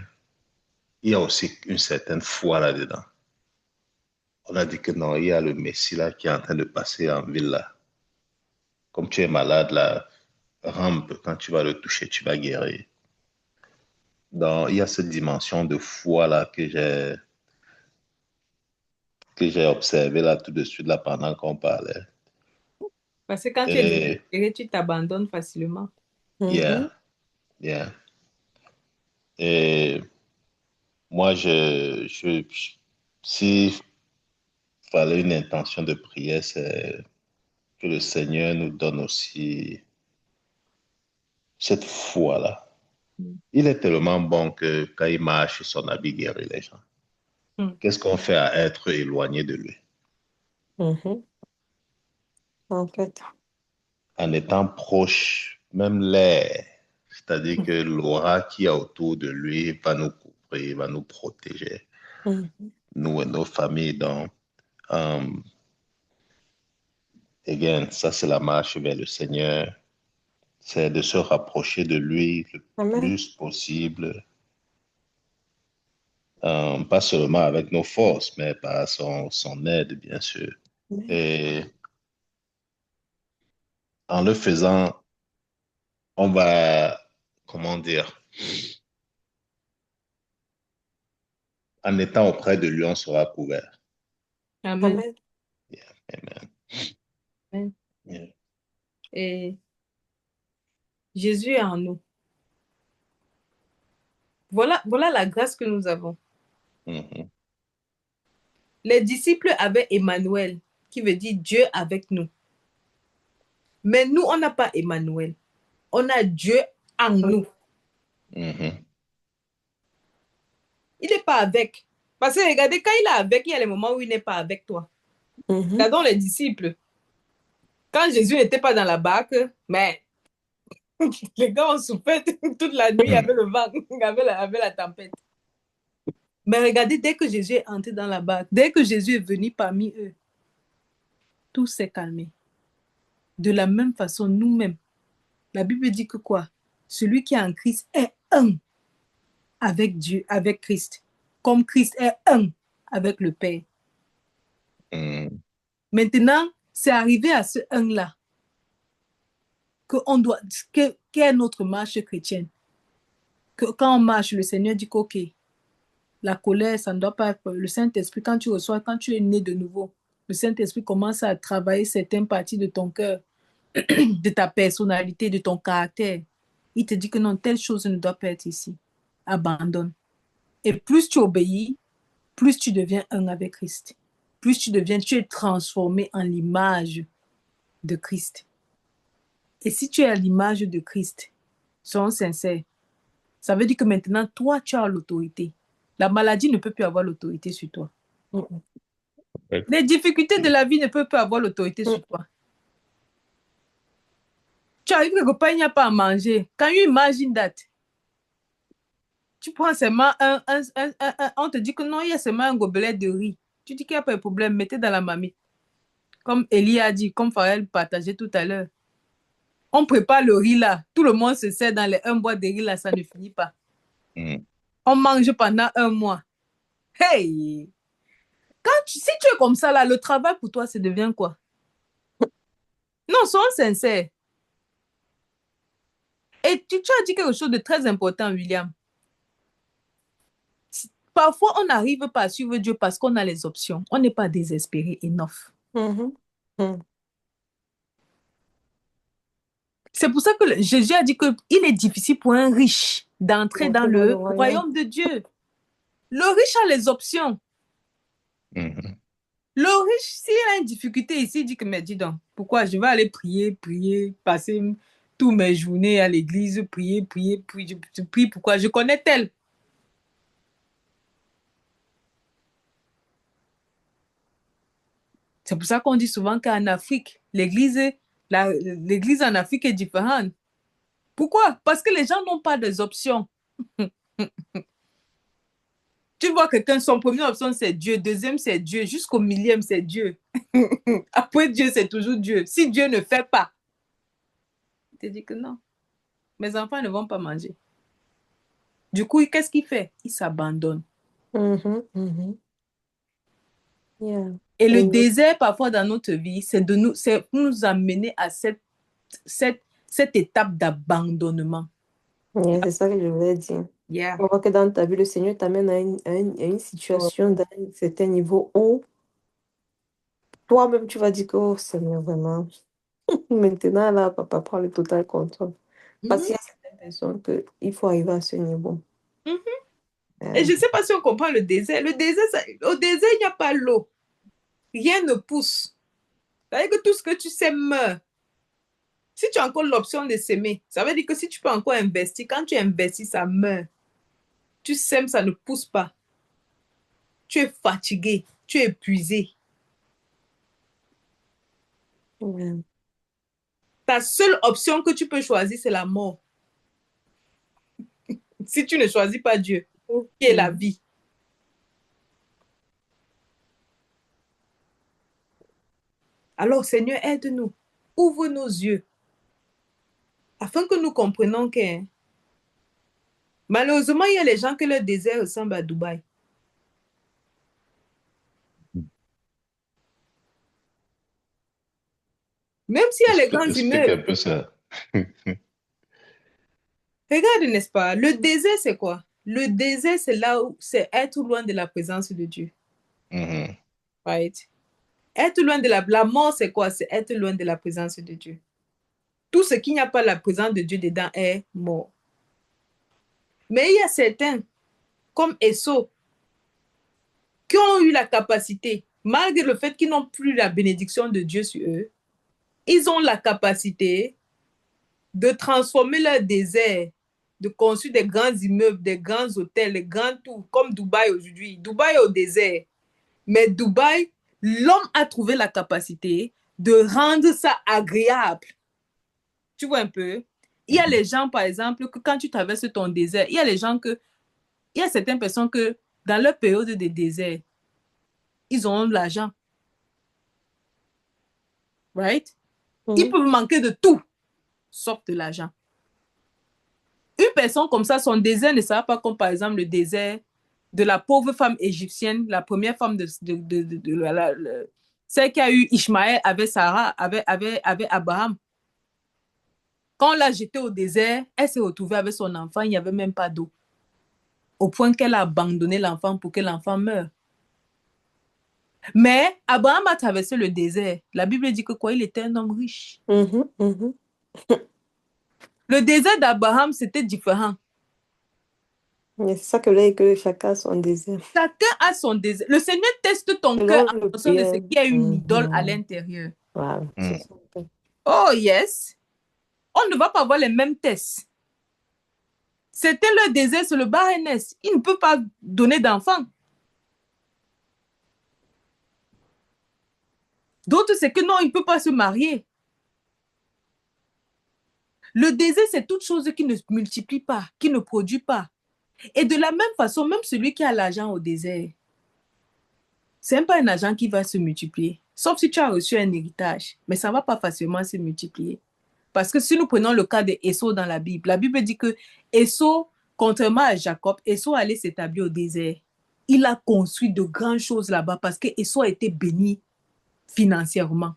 il y a aussi une certaine foi là-dedans. On a dit que non, il y a le Messie là qui est en train de passer en ville là. Comme tu es malade là, rampe, quand tu vas le toucher, tu vas guérir. Donc, il y a cette dimension de foi là que j'ai observé là tout de suite là pendant qu'on parlait. Parce que quand tu es désespéré, tu t'abandonnes facilement. Yeah, yeah. Et moi, s'il fallait une intention de prière, c'est que le Seigneur nous donne aussi cette foi-là. Il est tellement bon que quand il marche, son habit guérit les gens. Qu'est-ce qu'on fait à être éloigné de lui? En fait. En étant proche, même l'air, c'est-à-dire que l'aura qui est autour de lui va nous couvrir, va nous protéger, nous et nos familles. Donc, again, ça c'est la marche vers le Seigneur, c'est de se rapprocher de lui le plus possible, pas seulement avec nos forces, mais par son aide, bien sûr. Et en le faisant, on va, comment dire, en étant auprès de lui, on sera couvert. Amen. Yeah, amen. Amen. Yeah. Et Jésus est en nous. Voilà la grâce que nous avons. Les disciples avaient Emmanuel, qui veut dire Dieu avec nous. Mais nous, on n'a pas Emmanuel. On a Dieu en nous. Il n'est pas avec. Parce que regardez, quand il est avec, il y a les moments où il n'est pas avec toi. Regardons les disciples. Quand Jésus n'était pas dans la barque, mais les gars ont souffert toute la nuit avec le vent, avec la tempête. Mais regardez, dès que Jésus est entré dans la barque, dès que Jésus est venu parmi eux, tout s'est calmé. De la même façon, nous-mêmes, la Bible dit que quoi? Celui qui est en Christ est un avec Dieu, avec Christ, comme Christ est un avec le Père. Maintenant, c'est arrivé à ce un-là qu'est notre marche chrétienne. Que quand on marche, le Seigneur dit que la colère, ça ne doit pas être le Saint-Esprit. Quand tu reçois, quand tu es né de nouveau, le Saint-Esprit commence à travailler certaines parties de ton cœur, de ta personnalité, de ton caractère. Il te dit que non, telle chose ne doit pas être ici. Abandonne. Et plus tu obéis, plus tu deviens un avec Christ. Plus tu es transformé en l'image de Christ. Et si tu es à l'image de Christ, soyons sincères, ça veut dire que maintenant, toi, tu as l'autorité. La maladie ne peut plus avoir l'autorité sur toi. Les difficultés de la vie ne peuvent pas avoir l'autorité sur toi. Tu arrives quelque part, il n'y a pas à manger. Quand you imagine that, tu prends seulement on te dit que non, il y a seulement un gobelet de riz. Tu dis qu'il n'y a pas de problème, mettez dans la marmite. Comme Elie a dit, comme Farel partageait tout à l'heure. On prépare le riz là, tout le monde se sert dans un bois de riz là, ça ne finit pas. On mange pendant 1 mois. Hey! Si tu es comme ça là, le travail pour toi, ça devient quoi? Non, soyons sincères. Et tu as dit quelque chose de très important, William. Parfois, on n'arrive pas à suivre Dieu parce qu'on a les options. On n'est pas désespéré enough. C'est pour ça que Jésus a dit qu'il est difficile pour un riche d'entrer dans le royaume de Dieu. Le riche a les options. Le riche, s'il a une difficulté ici, il dit que, mais dis donc, pourquoi je vais aller prier, passer toutes mes journées à l'église, prier, je prie, pourquoi? Je connais tel. C'est pour ça qu'on dit souvent qu'en Afrique, l'église en Afrique est différente. Pourquoi? Parce que les gens n'ont pas des options. Tu vois quelqu'un, son première option, c'est Dieu. Deuxième, c'est Dieu. Jusqu'au millième, c'est Dieu. Après Dieu, c'est toujours Dieu. Si Dieu ne fait pas, il te dit que non. Mes enfants ne vont pas manger. Du coup, qu'est-ce qu'il fait? Il s'abandonne. Et le désert, parfois, dans notre vie, c'est pour nous amener à cette étape d'abandonnement. C'est ça que je voulais dire. Yeah. On voit que dans ta vie, le Seigneur t'amène à une situation d'un certain niveau où toi-même, tu vas dire que, oh Seigneur, vraiment, maintenant, là, papa prend le total contrôle. Parce qu'il y a certaines personnes qu'il faut arriver à ce niveau. Et je ne sais pas si on comprend le désert. Au désert, il n'y a pas l'eau. Rien ne pousse. Ça veut dire que tout ce que tu sèmes meurt. Si tu as encore l'option de s'aimer, ça veut dire que si tu peux encore investir, quand tu investis, ça meurt. Tu sèmes, ça ne pousse pas. Tu es fatigué, tu es épuisé. Ta seule option que tu peux choisir, c'est la mort. Si tu ne choisis pas Dieu, qui est la vie. Alors, Seigneur, aide-nous. Ouvre nos yeux. Afin que nous comprenions que malheureusement, il y a les gens que leur désert ressemble à Dubaï. Même s'il y a les grands immeubles. Un peu ça. Regarde, n'est-ce pas? Le désert, c'est quoi? Le désert, c'est là où c'est être loin de la présence de Dieu. Right? Être loin de la mort, c'est quoi? C'est être loin de la présence de Dieu. Tout ce qui n'y a pas la présence de Dieu dedans est mort. Mais il y a certains, comme Esso, qui ont eu la capacité, malgré le fait qu'ils n'ont plus la bénédiction de Dieu sur eux, ils ont la capacité de transformer leur désert, de construire des grands immeubles, des grands hôtels, des grands tours, comme Dubaï aujourd'hui. Dubaï est au désert. Mais Dubaï, l'homme a trouvé la capacité de rendre ça agréable. Tu vois un peu? Il y a les gens, par exemple, que quand tu traverses ton désert, il y a certaines personnes que dans leur période de désert, ils ont de l'argent. Right? Ils peuvent manquer de tout, sauf de l'argent. Une personne comme ça, son désert ne sera pas comme, par exemple, le désert de la pauvre femme égyptienne, la première femme celle qui a eu Ishmaël avec Sarah, avec Abraham. Quand on l'a jetée au désert, elle s'est retrouvée avec son enfant, il n'y avait même pas d'eau. Au point qu'elle a abandonné l'enfant pour que l'enfant meure. Mais Abraham a traversé le désert. La Bible dit que quoi? Il était un homme riche. Le désert d'Abraham, c'était différent. Mais c'est ça que là, que chacun a son désir. Chacun a son désert. Le Seigneur teste ton cœur en fonction de ce qui a une idole à l'intérieur. Voilà, c'est ça. Oh yes. On ne va pas avoir les mêmes tests. C'était leur désert, c'est le barrenness. Il ne peut pas donner d'enfant. D'autres, c'est que non, il ne peut pas se marier. Le désert, c'est toute chose qui ne multiplie pas, qui ne produit pas. Et de la même façon, même celui qui a l'argent au désert, ce n'est pas un argent qui va se multiplier. Sauf si tu as reçu un héritage. Mais ça ne va pas facilement se multiplier. Parce que si nous prenons le cas d'Esau dans la Bible dit que Esau, contrairement à Jacob, Esau allait s'établir au désert. Il a construit de grandes choses là-bas parce que Esau a été béni financièrement.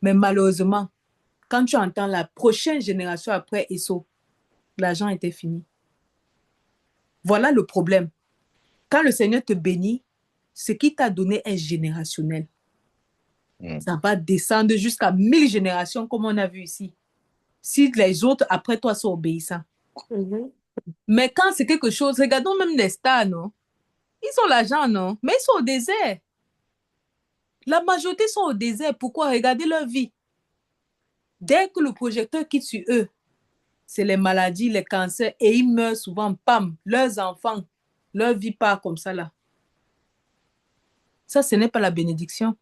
Mais malheureusement, quand tu entends la prochaine génération après Esau, l'argent était fini. Voilà le problème. Quand le Seigneur te bénit, ce qu'il t'a donné est générationnel. Ça va descendre jusqu'à 1000 générations, comme on a vu ici. Si les autres, après toi, sont obéissants. Mais quand c'est quelque chose, regardons même les stars, non? Ils ont l'argent, non? Mais ils sont au désert. La majorité sont au désert. Pourquoi? Regardez leur vie. Dès que le projecteur quitte sur eux, c'est les maladies, les cancers, et ils meurent souvent, pam, leurs enfants, leur vie part comme ça, là. Ça, ce n'est pas la bénédiction.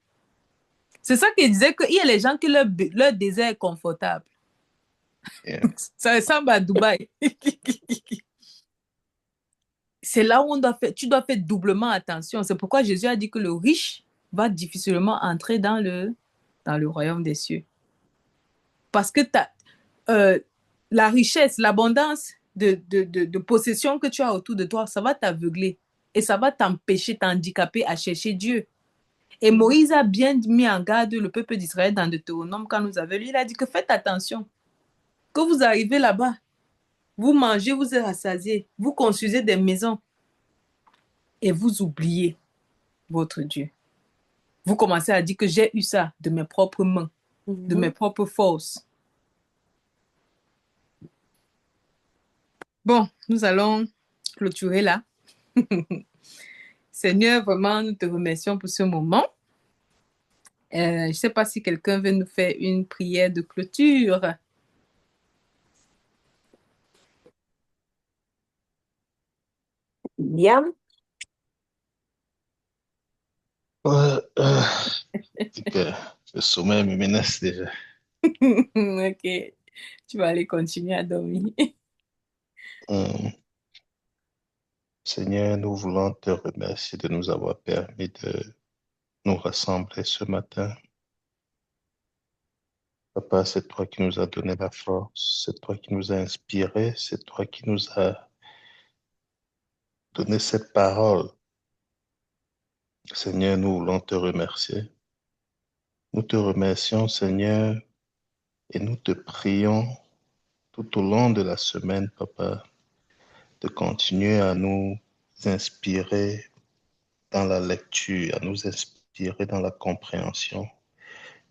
C'est ça qu'il disait qu'il y a les gens qui leur désert est confortable. Yeah. Ça ressemble à Dubaï. C'est là où tu dois faire doublement attention. C'est pourquoi Jésus a dit que le riche va difficilement entrer dans le royaume des cieux. Parce que la richesse, l'abondance de possessions que tu as autour de toi, ça va t'aveugler et ça va t'empêcher, t'handicaper à chercher Dieu. Et Moïse a bien mis en garde le peuple d'Israël dans Deutéronome quand nous avons lu. Il a dit que faites attention. Que vous arrivez là-bas, vous mangez, vous êtes rassasiés, vous construisez des maisons et vous oubliez votre Dieu. Vous commencez à dire que j'ai eu ça de mes propres mains, de mes propres forces. Bon, nous allons clôturer là. Seigneur, vraiment, nous te remercions pour ce moment. Je ne sais pas si quelqu'un veut nous faire une prière de clôture. Bien. Le sommeil me menace déjà. Ok, tu vas aller continuer à dormir. Seigneur, nous voulons te remercier de nous avoir permis de nous rassembler ce matin. Papa, c'est toi qui nous as donné la force, c'est toi qui nous as inspirés, c'est toi qui nous as donné cette parole. Seigneur, nous voulons te remercier. Nous te remercions, Seigneur, et nous te prions tout au long de la semaine, Papa, de continuer à nous inspirer dans la lecture, à nous inspirer dans la compréhension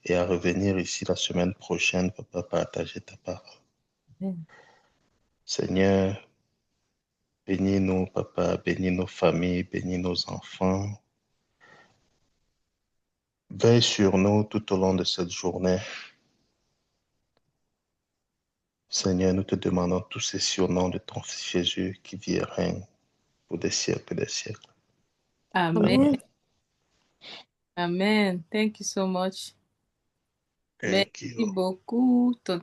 et à revenir ici la semaine prochaine, Papa, partager ta parole. Seigneur, bénis-nous, Papa, bénis nos familles, bénis nos enfants. Veille sur nous tout au long de cette journée. Seigneur, nous te demandons tout ceci au nom de ton Fils Jésus qui vit et règne pour des siècles des siècles. Amen. Amen. Thank you so much. Thank Merci you. beaucoup.